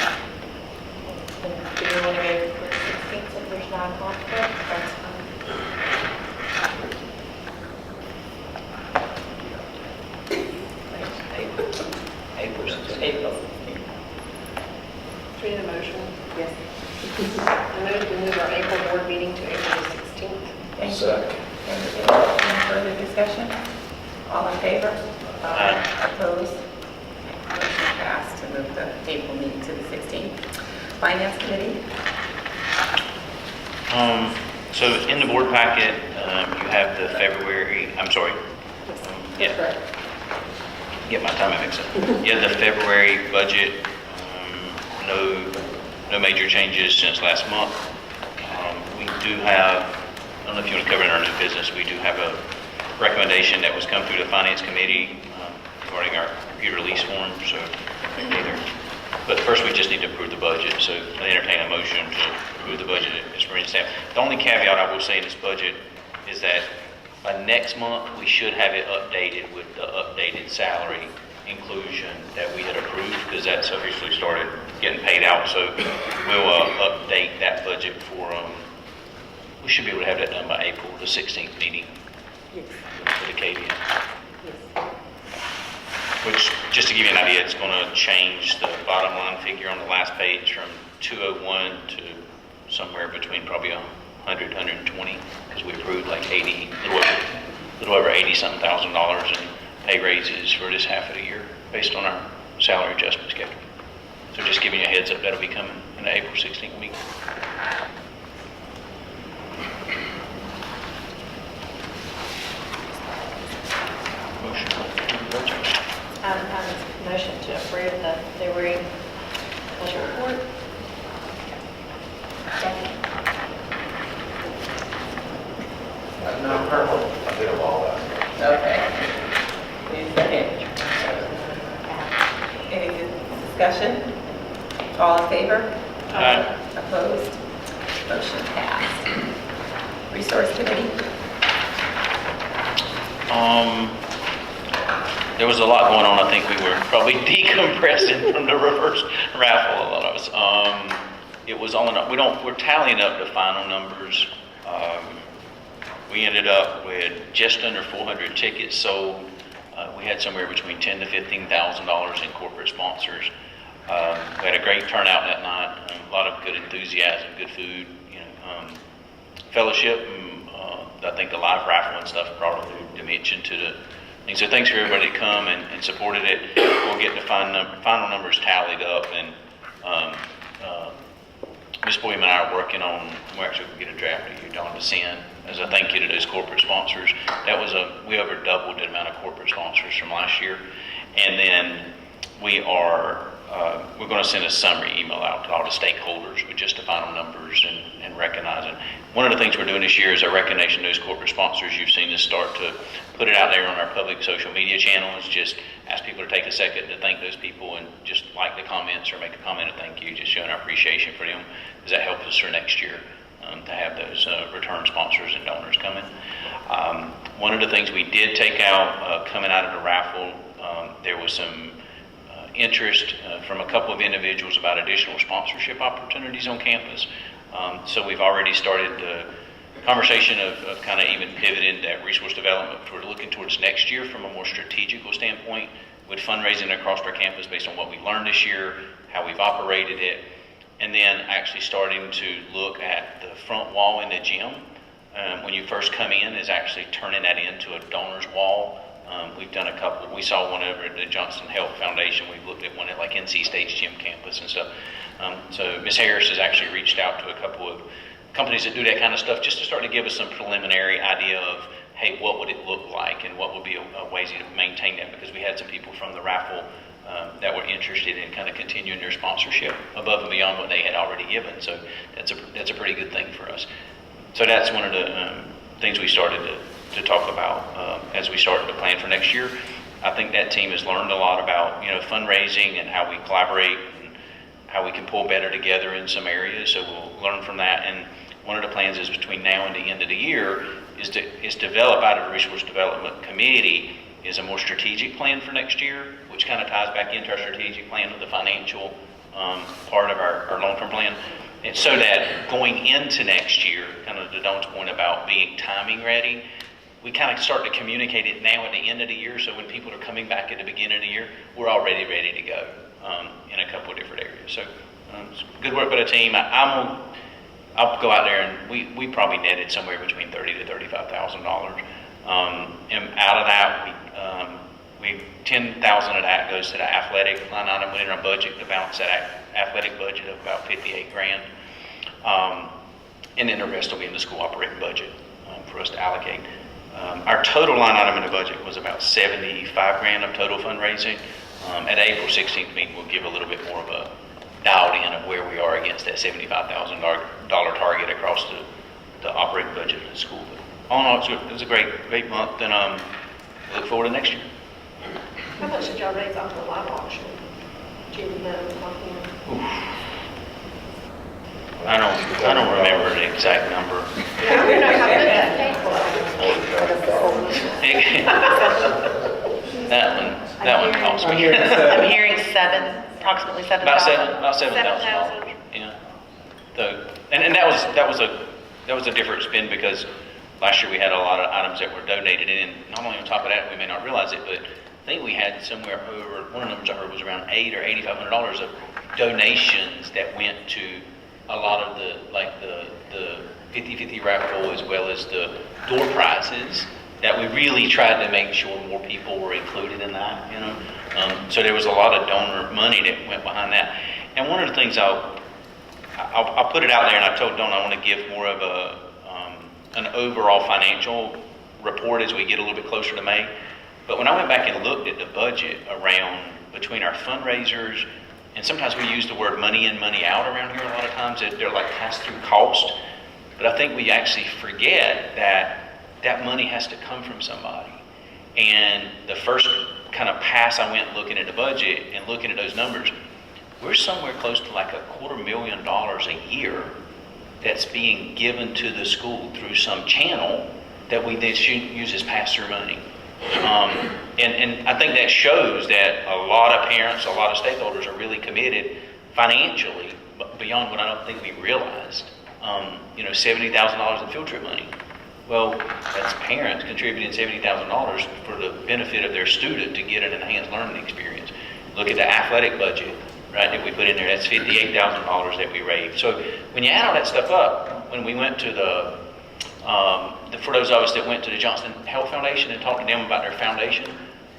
Do you want to go for the 16th if there's not a conflict? That's fine. April 16th. April 16th. Do we need a motion? Yes. I move to move our April board meeting to April 16th. Thank you. Second. Any further discussion? All in favor? Aye. Opposed? Motion passed to move the April meeting to the 16th. Finance Committee? So in the board packet, you have the February, I'm sorry. Yeah. Get my timing mixed up. Yeah, the February budget, no major changes since last month. We do have, I don't know if you want to cover it in our new business, we do have a recommendation that was come through the Finance Committee regarding our computer lease form, so either. But first, we just need to approve the budget, so I entertain a motion to approve the budget as written staff. The only caveat I will say in this budget is that by next month, we should have it updated with the updated salary inclusion that we had approved, because that's officially started getting paid out, so we'll update that budget for, we should be able to have that done by April the 16th meeting. Yes. For the KVM. Yes. Which, just to give you an idea, it's going to change the bottom line figure on the last page from 201 to somewhere between probably 100, 120, because we approved like 80, a little over little over $80-something thousand in pay raises for this half of the year based on our salary adjustment schedule. So just giving you a heads up, that'll be coming in the April 16th meeting. Motion to budget. I have a motion to approve the February budget report. No, purple. I did them all last night. Okay. Need a second. Any discussion? All in favor? Aye. Opposed? Motion passed. Resource Committee? There was a lot going on. I think we were probably decompressing from the reverse raffle, a lot of us. It was all in all, we're tallying up the final numbers. We ended up with just under 400 tickets sold. We had somewhere between $10,000 to $15,000 in corporate sponsors. We had a great turnout that night. A lot of good enthusiasm, good food, fellowship. I think the live raffle and stuff brought a new dimension to the thing. So thanks for everybody to come and supported it. We'll get the final numbers tallied up, and Ms. Boyman and I are working on, we're actually going to get a draft of you, Dawn, to send as a thank you to those corporate sponsors. That was we over doubled the amount of corporate sponsors from last year. And then we're going to send a summary email out to all the stakeholders with just the final numbers and recognizing. One of the things we're doing this year is a recognition of those corporate sponsors. You've seen us start to put it out there on our public social media channels. Just ask people to take a second to thank those people and just like the comments or make a comment of thank you, just showing our appreciation for them, because that helps us for next year to have those return sponsors and donors coming. One of the things we did take out coming out of the raffle, there was some interest from a couple of individuals about additional sponsorship opportunities on campus. So we've already started the conversation of kind of even pivoting that resource development toward looking towards next year from a more strategical standpoint with fundraising across our campus based on what we learned this year, how we've operated it, and then actually starting to look at the front wall in the gym. When you first come in, is actually turning that into a donor's wall. We've done a couple. We saw one over at the Johnson Health Foundation. We've looked at one at like NC State's gym campus and stuff. So Ms. Harris has actually reached out to a couple of companies that do that kind of stuff just to start to give us some preliminary idea of, hey, what would it look like and what would be a way to maintain that, because we had some people from the raffle that were interested in kind of continuing their sponsorship above and beyond what they had already given. So that's a pretty good thing for us. So that's one of the things we started to talk about as we started to plan for next year. I think that team has learned a lot about fundraising and how we collaborate and how we can pull better together in some areas. So we'll learn from that. And one of the plans is between now and the end of the year is develop out of the resource development committee is a more strategic plan for next year, which kind of ties back into our strategic plan with the financial part of our long-term plan. And so that going into next year, kind of to Dawn's point about being timing ready, we kind of start to communicate it now at the end of the year, so when people are coming back at the beginning of the year, we're already ready to go in a couple of different areas. So it's good work by the team. I'll go out there, and we probably netted somewhere between $30,000 to $35,000. And out of that, $10,000 of that goes to the athletic line item within our budget to balance that athletic budget of about $58,000. And then the rest will be in the school operating budget for us to allocate. Our total line item in the budget was about $75,000 of total fundraising. At the April 16th meeting, we'll give a little bit more of a dialed in of where we are against that $75,000 target across the operating budget of the school. But all in all, it was a great month, and we look forward to next year. How much did y'all raise off the live auction? Do you know offhand? I don't remember the exact number. Yeah, we know how good that That one cost me. I'm hearing approximately $7,000. About $7,000. Yeah. And that was a different spend, because last year we had a lot of items that were donated, and not only on top of that, we may not realize it, but I think we had somewhere over, one of the numbers I heard was around $800 or $8,500 of donations that went to a lot of the 50-50 raffle, as well as the door prizes that we really tried to make sure more people were included in that, you know. So there was a lot of donor money that went behind that. And one of the things I'll put it out there, and I told Dawn I want to give more of an overall financial report as we get a little bit closer to May. But when I went back and looked at the budget around between our fundraisers, and sometimes we use the word money in, money out around here a lot of times, they're like pass-through cost. But I think we actually forget that money has to come from somebody. And the first kind of pass I went looking at the budget and looking at those numbers, we're somewhere close to like $250,000 a year that's being given to the school through some channel that we then use as pass-through money. And I think that shows that a lot of parents, a lot of stakeholders are really committed financially beyond what I don't think we realized. $70,000 in field trip money. Well, that's parents contributing $70,000 for the benefit of their student to get an enhanced learning experience. Look at the athletic budget, right, that we put in there. That's $58,000 that we raised. So when you add all that stuff up, when we went to for those of us that went to the Johnston Health Foundation and talked to them about their foundation,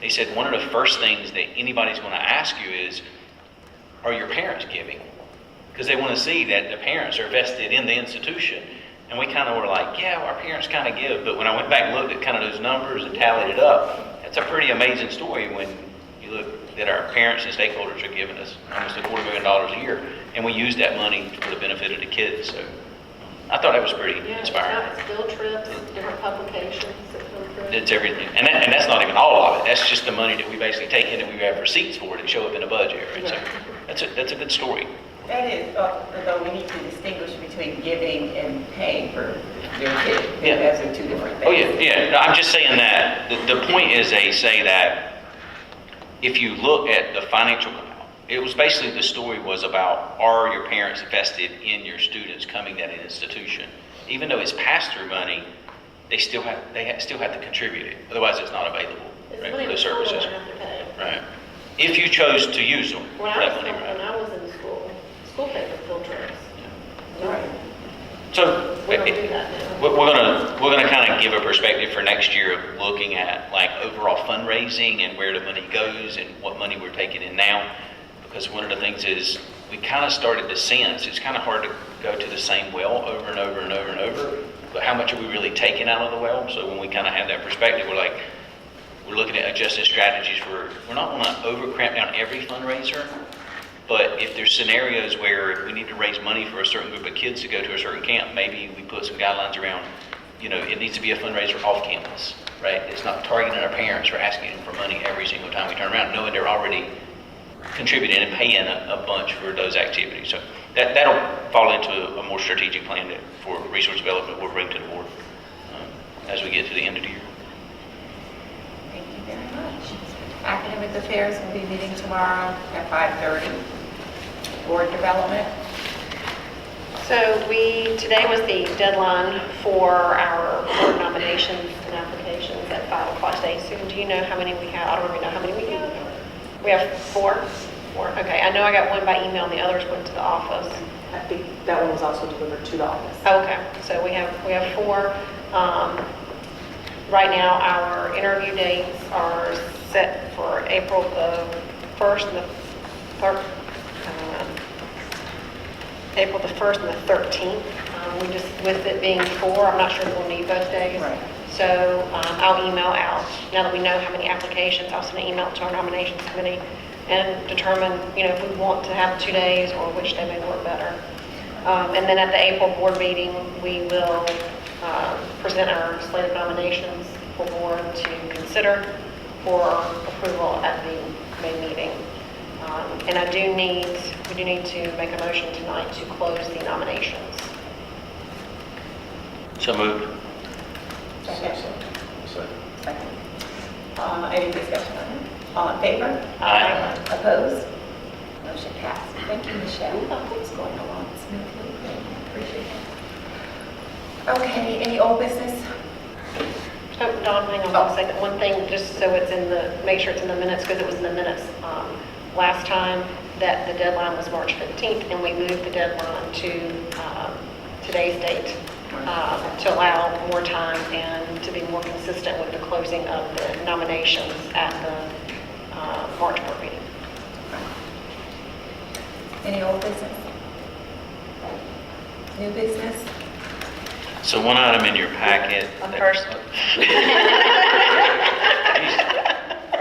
they said one of the first things that anybody's going to ask you is, are your parents giving? Because they want to see that the parents are vested in the institution. And we kind of were like, yeah, our parents kind of give. But when I went back and looked at kind of those numbers and tallied it up, that's a pretty amazing story when you look that our parents and stakeholders are giving us almost $250,000 a year. And we use that money for the benefit of the kids. So I thought that was pretty inspiring. It's field trips, different publications. It's everything. And that's not even all of it. That's just the money that we basically take in and we have receipts for it and show up in the budget. Right? So that's a good story. That is, though we need to distinguish between giving and paying for their kid. Yeah. Those are two different things. Oh, yeah. No, I'm just saying that the point is they say that if you look at the financial, it was basically the story was about, are your parents vested in your students coming to an institution? Even though it's pass-through money, they still have to contribute it. Otherwise, it's not available, right, for the services. Right. If you chose to use them for that money, right? When I was in school paid for field trips. Yeah. Right. So We don't do that now. we're gonna kind of give a perspective for next year of looking at like overall fundraising and where the money goes and what money we're taking in now. Because one of the things is we kind of started to sense it's kind of hard to go to the same well over and over and over and over. But how much are we really taking out of the well? So when we kind of have that perspective, we're looking at adjusting strategies we're not going to over cramp down every fundraiser. But if there's scenarios where we need to raise money for a certain group of kids to go to a certain camp, maybe we put some guidelines around, it needs to be a fundraiser off campus, right? It's not targeting our parents or asking them for money every single time we turn around, knowing they're already contributing and paying a bunch for those activities. So that'll fall into a more strategic plan for resource development we'll bring to the board as we get to the end of the year. Thank you very much. Academic Affairs will be meeting tomorrow at 5:30. Board Development. So today was the deadline for our board nominations and applications at 5 o'clock today. Susan, do you know how many we have? I don't really know how many we have. We have four? Okay, I know I got one by email and the others went to the office. I think that one was also delivered to the office. Okay, so we have four. Right now, our interview dates are set for April the 1st and the 3rd. April the 1st and the 13th. We just, with it being 4, I'm not sure if we'll need both days. Right. So I'll email out, now that we know how many applications, I'll send an email to our nominations committee and determine, if we want to have 2 days or which day may work better. And then at the April board meeting, we will present our slate of nominations for board to consider for approval at the May meeting. And we do need to make a motion tonight to close the nominations. So moved. Second. Any discussion on it? All in favor? Aye. Opposed? Motion passed. Thank you, Michelle. Things going along smoothly. Appreciate it. Okay, any old business? Oh, Dawn, hang on one second. One thing, just so make sure it's in the minutes, because it was in the minutes last time that the deadline was March 15th, and we moved the deadline to today's date to allow more time and to be more consistent with the closing of the nominations at the March board meeting. Any old business? New business? So one item in your packet. I'm first.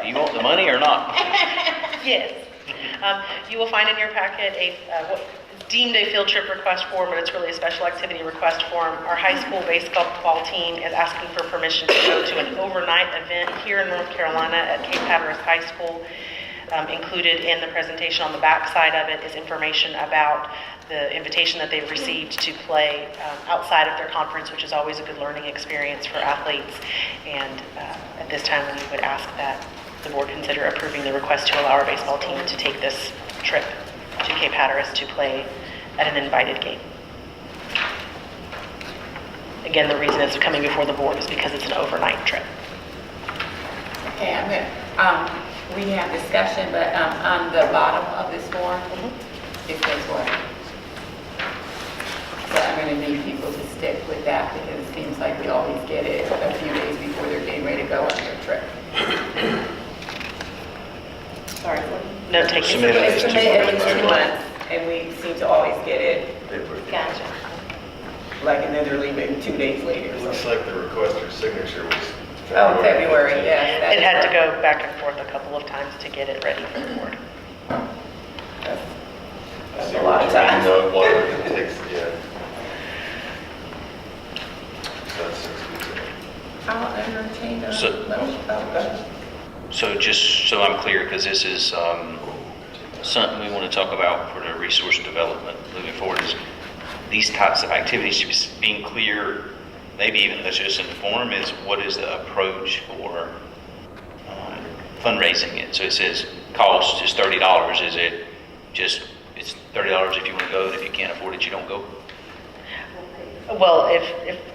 Do you want the money or not? Yes. You will find in your packet what deemed a field trip request form, but it's really a special activity request form. Our high school baseball team is asking for permission to go to an overnight event here in North Carolina at Cape Hatteras High School. Included in the presentation on the back side of it is information about the invitation that they've received to play outside of their conference, which is always a good learning experience for athletes. And at this time, we would ask that the board consider approving the request to allow our baseball team to take this trip to Cape Hatteras to play at an invited game. Again, the reason it's coming before the board is because it's an overnight trip. Okay, I'm gonna, we have discussion, but on the bottom of this form, it says what? So I'm gonna need people to stick with that because it seems like we always get it a few days before they're getting ready to go on their trip. Sorry. Note taking. Submit It's submitted at least 2 months, and we seem to always get it, Gotcha. like, and then they're leaving 2 days later. It so. looks like the requester's signature was Oh, February, yes. that It is had to correct. go back and forth a couple of times to get it ready for the board. That's a lot of time. You know what it takes, yeah. So that's 6 weeks. I'll entertain a So- motion. Oh, go ahead. So just so I'm clear, because this is something we want to talk about for the resource development moving forward, is these types of activities, just being clear, maybe even let's just inform, is what is the approach for fundraising it? So it says cost is $30. Is it just, it's $30 if you want to go, and if you can't afford it, you don't go? Well, if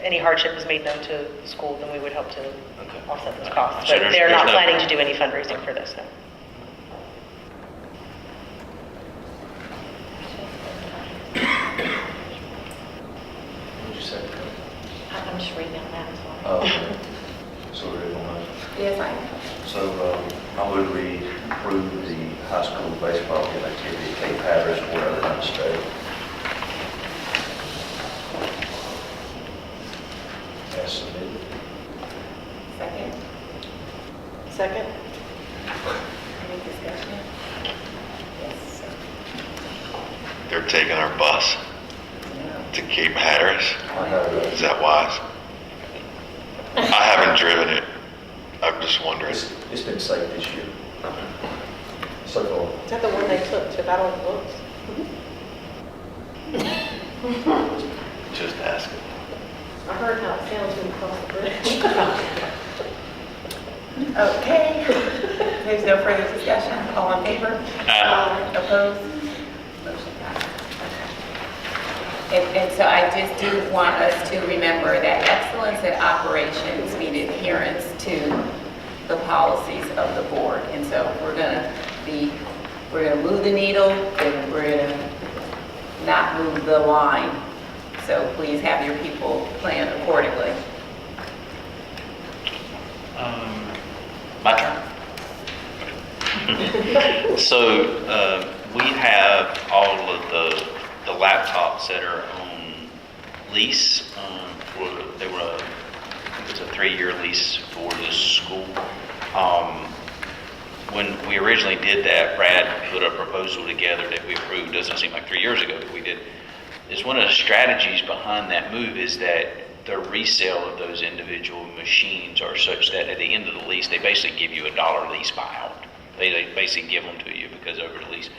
any hardship is made known to the school, then we would help to offset those costs. So But there's- they're there's not no- planning to do any fundraising for this, no. What did you say? I'm just reading out loud, sorry. Oh, okay. So we're on that. Yes, I am. So I would we approve the high school baseball game activity at Cape Hatteras or other than the state. As submitted. Second. Second? Any discussion? Yes. They're taking our bus to Cape Hatteras. I know that. Is that wise? I haven't driven it. I'm just wondering. It's been safe this year. So far. Is that the one they took out on the books? Just asking. I heard how it sounds when you cross the bridge. Okay. There's no further discussion. All in favor? Opposed? Motion passed. And so I just do want us to remember that excellence in operations means adherence to the policies of the board. And so we're gonna move the needle, and we're gonna not move the line. So please have your people plan accordingly. My turn. So we have all of the laptops that are on lease. They were, I think it's a 3-year lease for the school. When we originally did that, Brad put a proposal together that we approved. Doesn't seem like 3 years ago that we did. Is one of the strategies behind that move is that the resale of those individual machines are such that at the end of the lease, they basically give you $1 lease buyout. They basically give them to you because over the lease.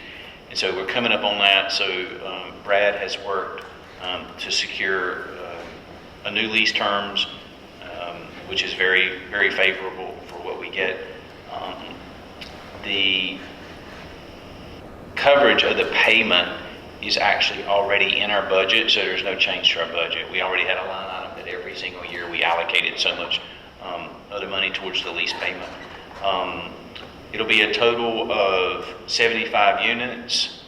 And so we're coming up on that. So Brad has worked to secure a new lease terms, which is very, very favorable for what we get. The coverage of the payment is actually already in our budget, so there's no change to our budget. We already had a line item that every single year we allocated so much other money towards the lease payment. It'll be a total of 75 units.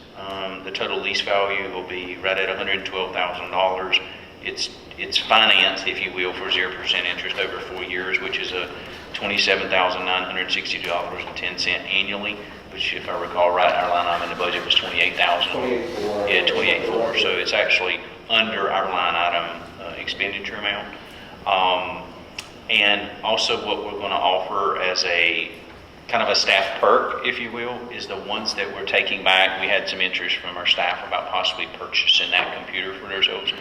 The total lease value will be right at $112,000, It's financed, if you will, for 0% interest over 4 years, which is a $27,962.10 annually, which if I recall right, our line item in the budget was $28,000. Yeah, 28.4. So it's actually under our line item expenditure amount. And also what we're going to offer as a kind of a staff perk, if you will, is the ones that we're taking back. We had some interest from our staff about possibly purchasing that computer for themselves.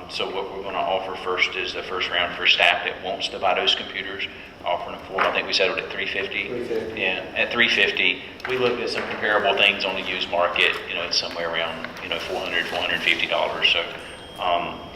So what we're going to offer first is the first round for staff that wants to buy those computers, offering them for, I think we settled at $350. Yeah, at $350. We looked at some comparable things on the used market. It's somewhere around $400, $450. So,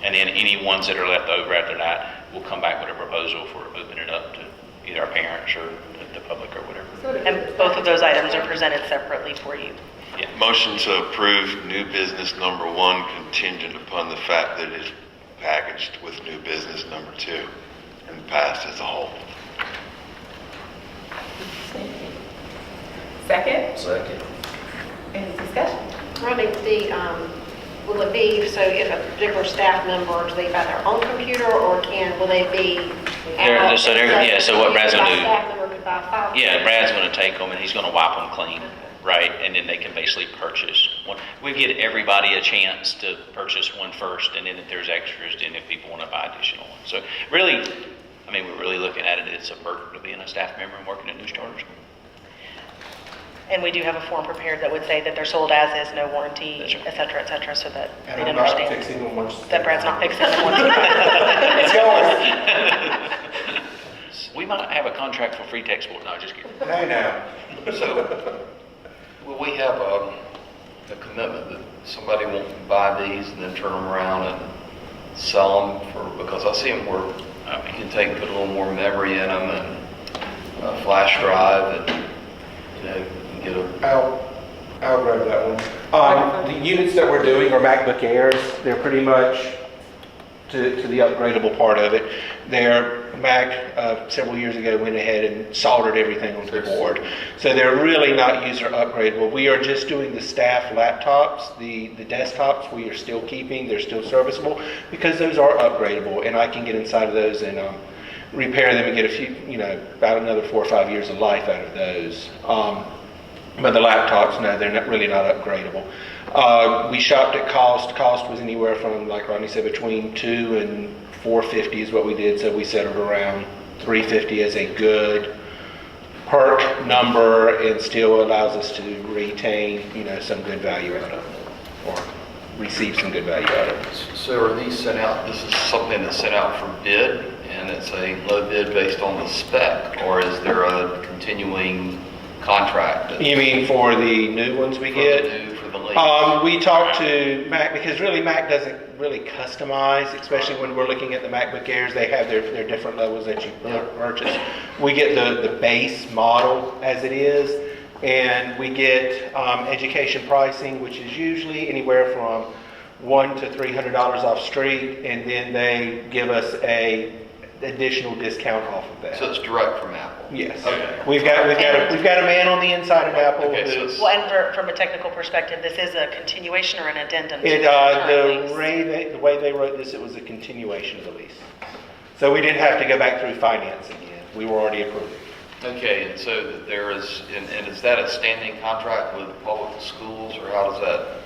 and then any ones that are left over after that, we'll come back with a proposal for opening it up to either our parents or the public or whatever. And both of those items are presented separately for you. Yeah. Motion to approve new business number 1 contingent upon the fact that it is packaged with new business number 2 and passed as a whole. Second? Second. Any discussion? Ronnie, will it be, so if a particular staff member, do they buy their own computer, or will they be? So what Brad's going to do. Staff member could buy 5. Yeah, Brad's going to take them and he's going to wipe them clean, right? And then they can basically purchase one. We give everybody a chance to purchase one first, and then if there's extras, then if people want to buy additional ones. So really, we're really looking at it, it's a perk to being a staff member and working at News Charter School. And we do have a form prepared that would say that they're sold as is, no warranty, That's right. et cetera, so that And they'd I'm not understand. fixing them once. That Brad's not fixing them once. It's yours. We might have a contract for free tech support. No, just kidding. Hey now. So, will we have a commitment that somebody won't buy these and then turn them around and sell them because I see them where you can put a little more memory in them and a flash drive and, get a... I'll grab that one. The units that we're doing are MacBook Airs. They're pretty much to the upgradable part of it. They're Mac several years ago went ahead and soldered everything onto the board. So they're really not user upgradable. We are just doing the staff laptops. The desktops we are still keeping. They're still serviceable because those are upgradable, and I can get inside of those and repair them and get a few, about another 4 or 5 years of life out of those. But the laptops, no, they're really not upgradable. We shopped at cost. Cost was anywhere from, like Ronnie said, between $200 and $450 is what we did. So we settled around $350 as a good perk number, and still allows us to retain, some good value out of it, or receive some good value out of it. So are these sent out, this is something that's sent out for bid, and it's a low bid based on the spec, or is there a continuing contract? You mean for the new ones we get? For the lease? We talked to Mac, because really Mac doesn't really customize, especially when we're looking at the MacBook Airs. They have their different levels that you purchase. We get the base model as it is, and we get education pricing, which is usually anywhere from $100 to $300 off street, and then they give us a additional discount off of that. So it's direct from Apple? Yes. Okay. We've got a man on the inside of Apple. Okay, so who's- Well, and from a technical perspective, this is a continuation or an addendum to It, the current the lease? way they wrote this, it was a continuation of the lease. So we didn't have to go back through financing yet. We were already approved. Okay, and so that there is, and is that a standing contract with public schools, or how does that?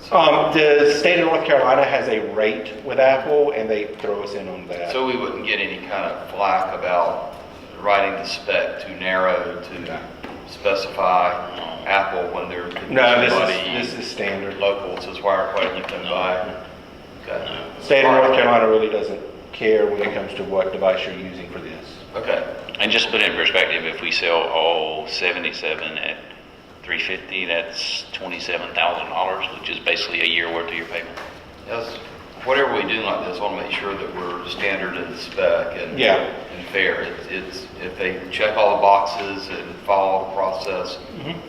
The state of North Carolina has a rate with Apple, and they throw us in on that. So we wouldn't get any kind of flack about writing the spec too narrow to specify Apple when there could be No, somebody this is standard. local, so it's why you can buy. Okay. State of North Carolina really doesn't care when it comes to what device you're using for this. Okay. And just to put it in perspective, if we sell all 77 at $350, that's $27,000, which is basically a year worth of your payment. Yes. Whatever we do like this, I want to make sure that we're standard in the spec and fair. It's if they check all the boxes and follow the process,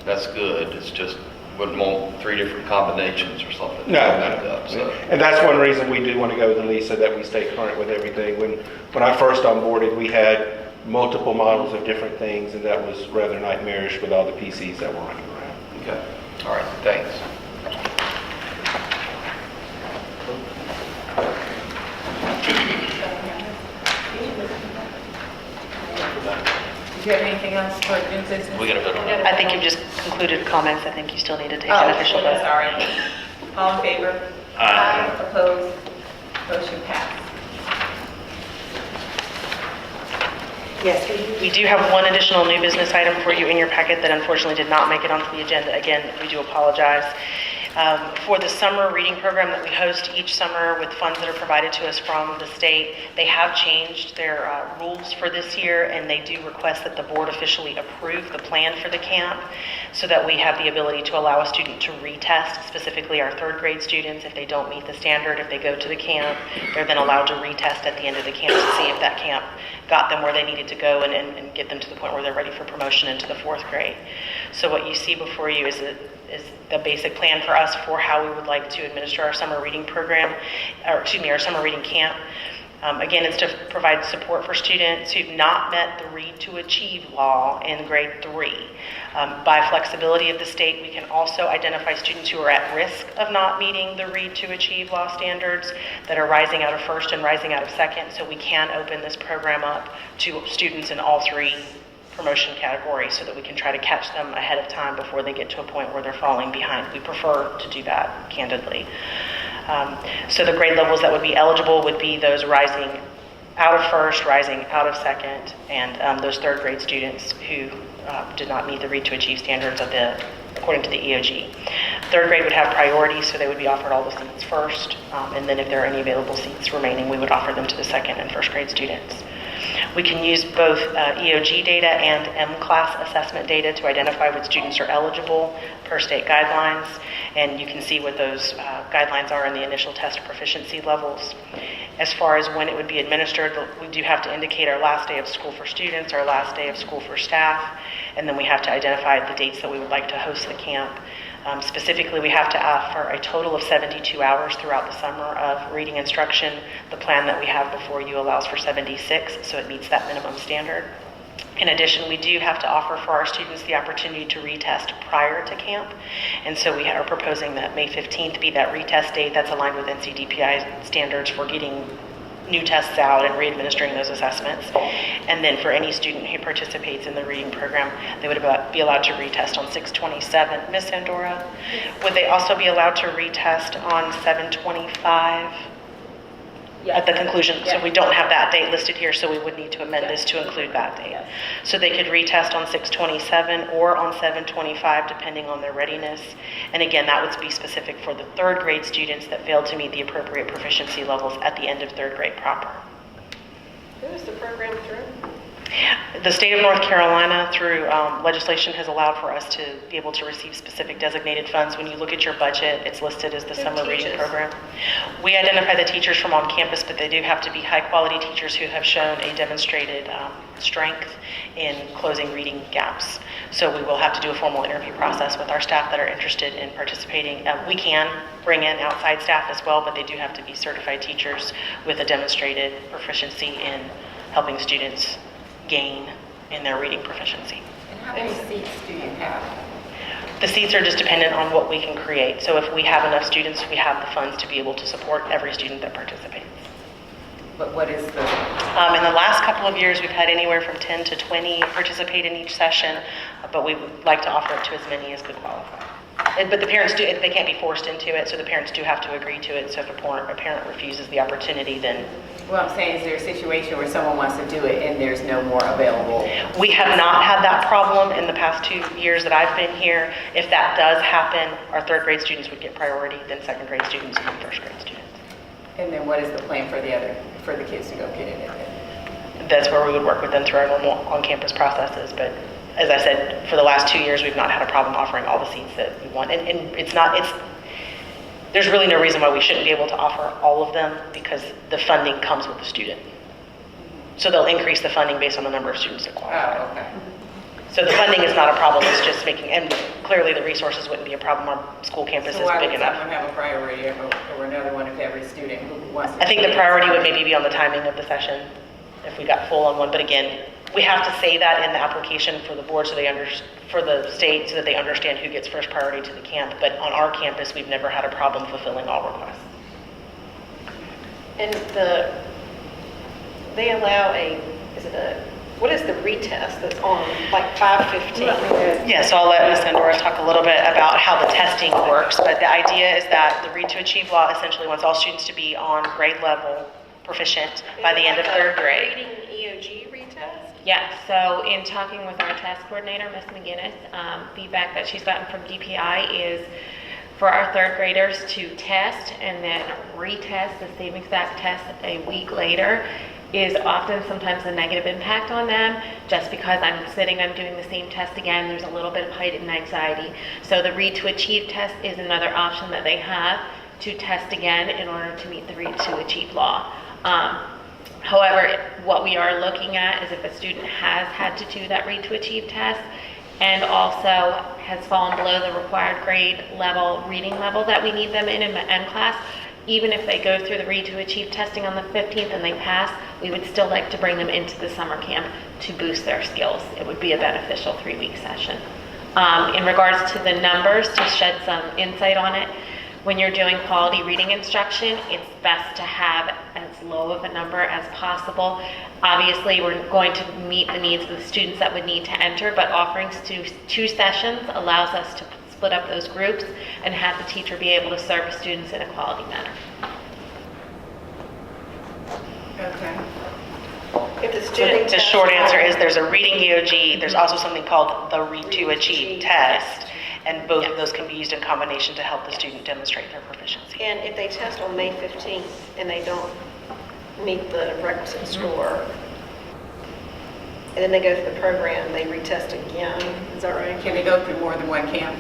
that's good. It's just wouldn't want 3 different combinations or something. No. So. And that's one reason we do want to go with the lease, so that we stay current with everything. When I first onboarded, we had multiple models of different things, and that was rather nightmarish with all the PCs that were running around. Okay. All right. Thanks. Do you have anything else for new business? We got to vote on that. I think you've just concluded comments. I think you still need to take Oh, an official vote. sorry. All in favor? Aye. Opposed? Motion passed. Yes, We do have one additional new business item for you in your packet that unfortunately did not make it onto the agenda. Again, we do apologize. For the summer reading program that we host each summer with funds that are provided to us from the state, they have changed their rules for this year, and they do request that the board officially approve the plan for the camp so that we have the ability to allow a student to retest, specifically our third grade students. If they don't meet the standard, if they go to the camp, they're then allowed to retest at the end of the camp to see if that camp got them where they needed to go and get them to the point where they're ready for promotion into the fourth grade. So what you see before you is the basic plan for us for how we would like to administer our summer reading program, our summer reading camp. Again, it's to provide support for students who've not met the Read to Achieve law in grade 3. By flexibility of the state, we can also identify students who are at risk of not meeting the Read to Achieve law standards that are rising out of first and rising out of second, so we can open this program up to students in all 3 promotion categories so that we can try to catch them ahead of time before they get to a point where they're falling behind. We prefer to do that, candidly. So the grade levels that would be eligible would be those rising out of first, rising out of second, and those third grade students who did not meet the Read to Achieve standards according to the EOG. Third grade would have priority, so they would be offered all the seats first, and then if there are any available seats remaining, we would offer them to the second and first grade students. We can use both EOG data and M-class assessment data to identify what students are eligible per state guidelines, and you can see what those guidelines are in the initial test proficiency levels. As far as when it would be administered, we do have to indicate our last day of school for students, our last day of school for staff, and then we have to identify the dates that we would like to host the camp. Specifically, we have to offer a total of 72 hours throughout the summer of reading instruction. The plan that we have before you allows for 76, so it meets that minimum standard. In addition, we do have to offer for our students the opportunity to retest prior to camp, and so we are proposing that May 15th be that retest date that's aligned with NCDPI standards for getting new tests out and re-administering those assessments. And then for any student who participates in the reading program, they would be allowed to retest on 6/27. Miss Sandora, would they also be allowed to retest on 7/25 at the conclusion? So we don't have that date listed here, so we would need to amend this to include that date. So they could retest on 6/27 or on 7/25, depending on their readiness. And again, that would be specific for the third grade students that failed to meet the appropriate proficiency levels at the end of third grade proper. Who is the program through? The state of North Carolina, through legislation, has allowed for us to be able to receive specific designated funds. When you look at your budget, it's listed as the summer reading program. We identify the teachers from on campus, but they do have to be high-quality teachers who have shown a demonstrated strength in closing reading gaps. So we will have to do a formal interview process with our staff that are interested in participating. We can bring in outside staff as well, but they do have to be certified teachers with a demonstrated proficiency in helping students gain in their reading proficiency. And how many seats do you have? The seats are just dependent on what we can create. So if we have enough students, we have the funds to be able to support every student that participates. But what is the... In the last couple of years, we've had anywhere from 10 to 20 participate in each session, but we would like to offer it to as many as could qualify. But the parents do, they can't be forced into it, so the parents do have to agree to it. So if a parent refuses the opportunity, then... Well, I'm saying, is there a situation where someone wants to do it and there's no more available? We have not had that problem in the past 2 years that I've been here. If that does happen, our third grade students would get priority, then second grade students, and then first grade students. And then what is the plan for the kids to go get it? That's where we would work with them through our normal on-campus processes. But as I said, for the last 2 years, we've not had a problem offering all the seats that we want. And there's really no reason why we shouldn't be able to offer all of them, because the funding comes with the student. So they'll increase the funding based on the number of students that qualify. Oh, okay. So the funding is not a problem, it's just making, and clearly the resources wouldn't be a problem. Our school campus is big enough. So why would someone have a priority over another one if every student who wants to... I think the priority would maybe be on the timing of the session, if we got full on one. But again, we have to say that in the application for the board, for the state, so that they understand who gets first priority to the camp. But on our campus, we've never had a problem fulfilling all requests. And they allow What is the retest that's on, like 5:15? Yeah, so I'll let Ms. Endora talk a little bit about how the testing works, but the idea is that the Read to Achieve law essentially wants all students to be on grade level proficient by the end of third grade. Reading EOG retest? Yeah, so in talking with our test coordinator, Ms. McGinnis, feedback that she's gotten from DPI is for our third graders to test and then retest the same exact test a week later is often sometimes a negative impact on them, just because I'm doing the same test again, there's a little bit of heightened anxiety. So the Read to Achieve test is another option that they have to test again in order to meet the Read to Achieve law. However, what we are looking at is if a student has had to do that Read to Achieve test and also has fallen below the required grade level, reading level that we need them in class, even if they go through the Read to Achieve testing on the 15th and they pass, we would still like to bring them into the summer camp to boost their skills. It would be a beneficial 3-week session. In regards to the numbers, to shed some insight on it, when you're doing quality reading instruction, it's best to have as low of a number as possible. Obviously, we're going to meet the needs of the students that would need to enter, but offering 2 sessions allows us to split up those groups and have the teacher be able to serve students in a quality manner. Okay. If the student The short answer is there's a reading EOG, there's also something called the Read to Achieve test, and both of those can be used in combination to help the student demonstrate their proficiency. And if they test on May 15th and they don't meet the requisite score, and then they go through the program, they retest again, is that right? Can they go through more than one camp?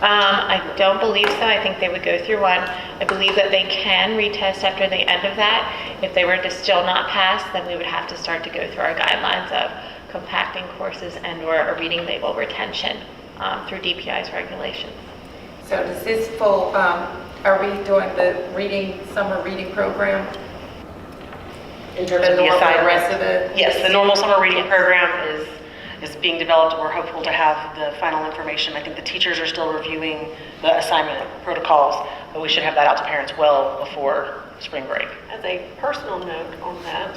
I don't believe so. I think they would go through one. I believe that they can retest after the end of that. If they were to still not pass, then we would have to start to go through our guidelines of compacting courses and/or a reading label retention through DPI's regulations. So does this full, are we doing the summer reading program? In terms of the assignment? The rest of it? Yes, the normal summer reading program is being developed. We're hopeful to have the final information. I think the teachers are still reviewing the assignment protocols, but we should have that out to parents well before spring break. As a personal note on that,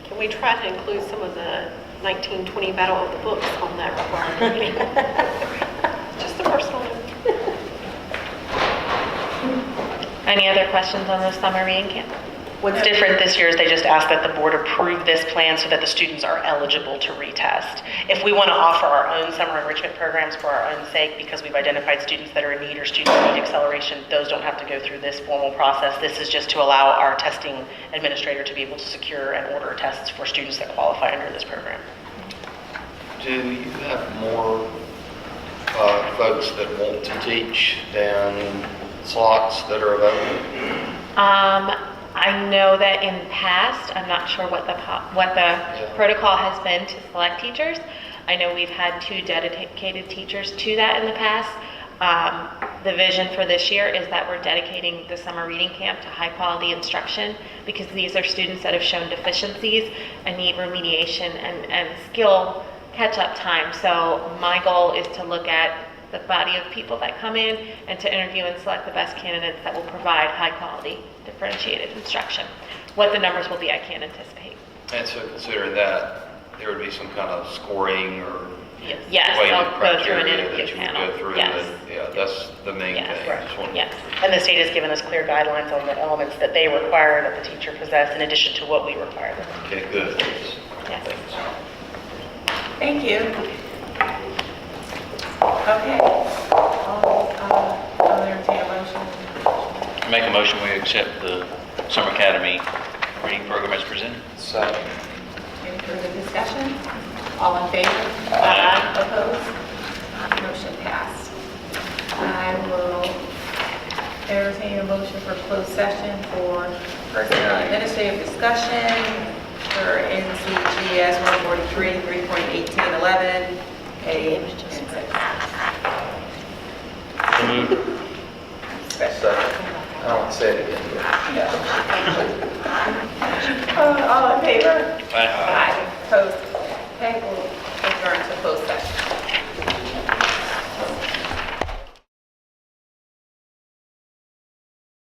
can we try to include some of the 1920 Battle of the Books on that requirement meeting? Just a personal note. Any other questions on the summer reading camp? What's different this year is they just asked that the board approve this plan so that the students are eligible to retest. If we want to offer our own summer enrichment programs for our own sake, because we've identified students that are in need or students that need acceleration, those don't have to go through this formal process. This is just to allow our testing administrator to be able to secure and order tests for students that qualify under this program. Do you have more folks that want to teach than slots that are available? I know that in the past, I'm not sure what the protocol has been to select teachers. I know we've had 2 dedicated teachers to that in the past. The vision for this year is that we're dedicating the summer reading camp to high quality instruction, because these are students that have shown deficiencies and need remediation and skill catch-up time. So my goal is to look at the body of people that come in and to interview and select the best candidates that will provide high quality differentiated instruction. What the numbers will be, I can't anticipate. And so considering that, there would be some kind of scoring or Yes, weighted they'll go through an criteria interview that you would panel. go through. Yes. And, yeah, that's the main Yes. thing. Just wanted- Yes. And the state has given us clear guidelines on the elements that they require that the teacher possess in addition to what we require them. Okay, good. Yes. Thanks. Thank you. Okay. I'll entertain a motion. Make a motion, we accept the Summer Academy reading program as presented. Second. Any further discussion? All in favor? Aye. Opposed? Motion passed. I will entertain a motion for closed session for personnel administrative discussion for NCGS 143, 3.1811, A and 6. So moved. Second. I don't say it again. All in favor? Aye. Opposed?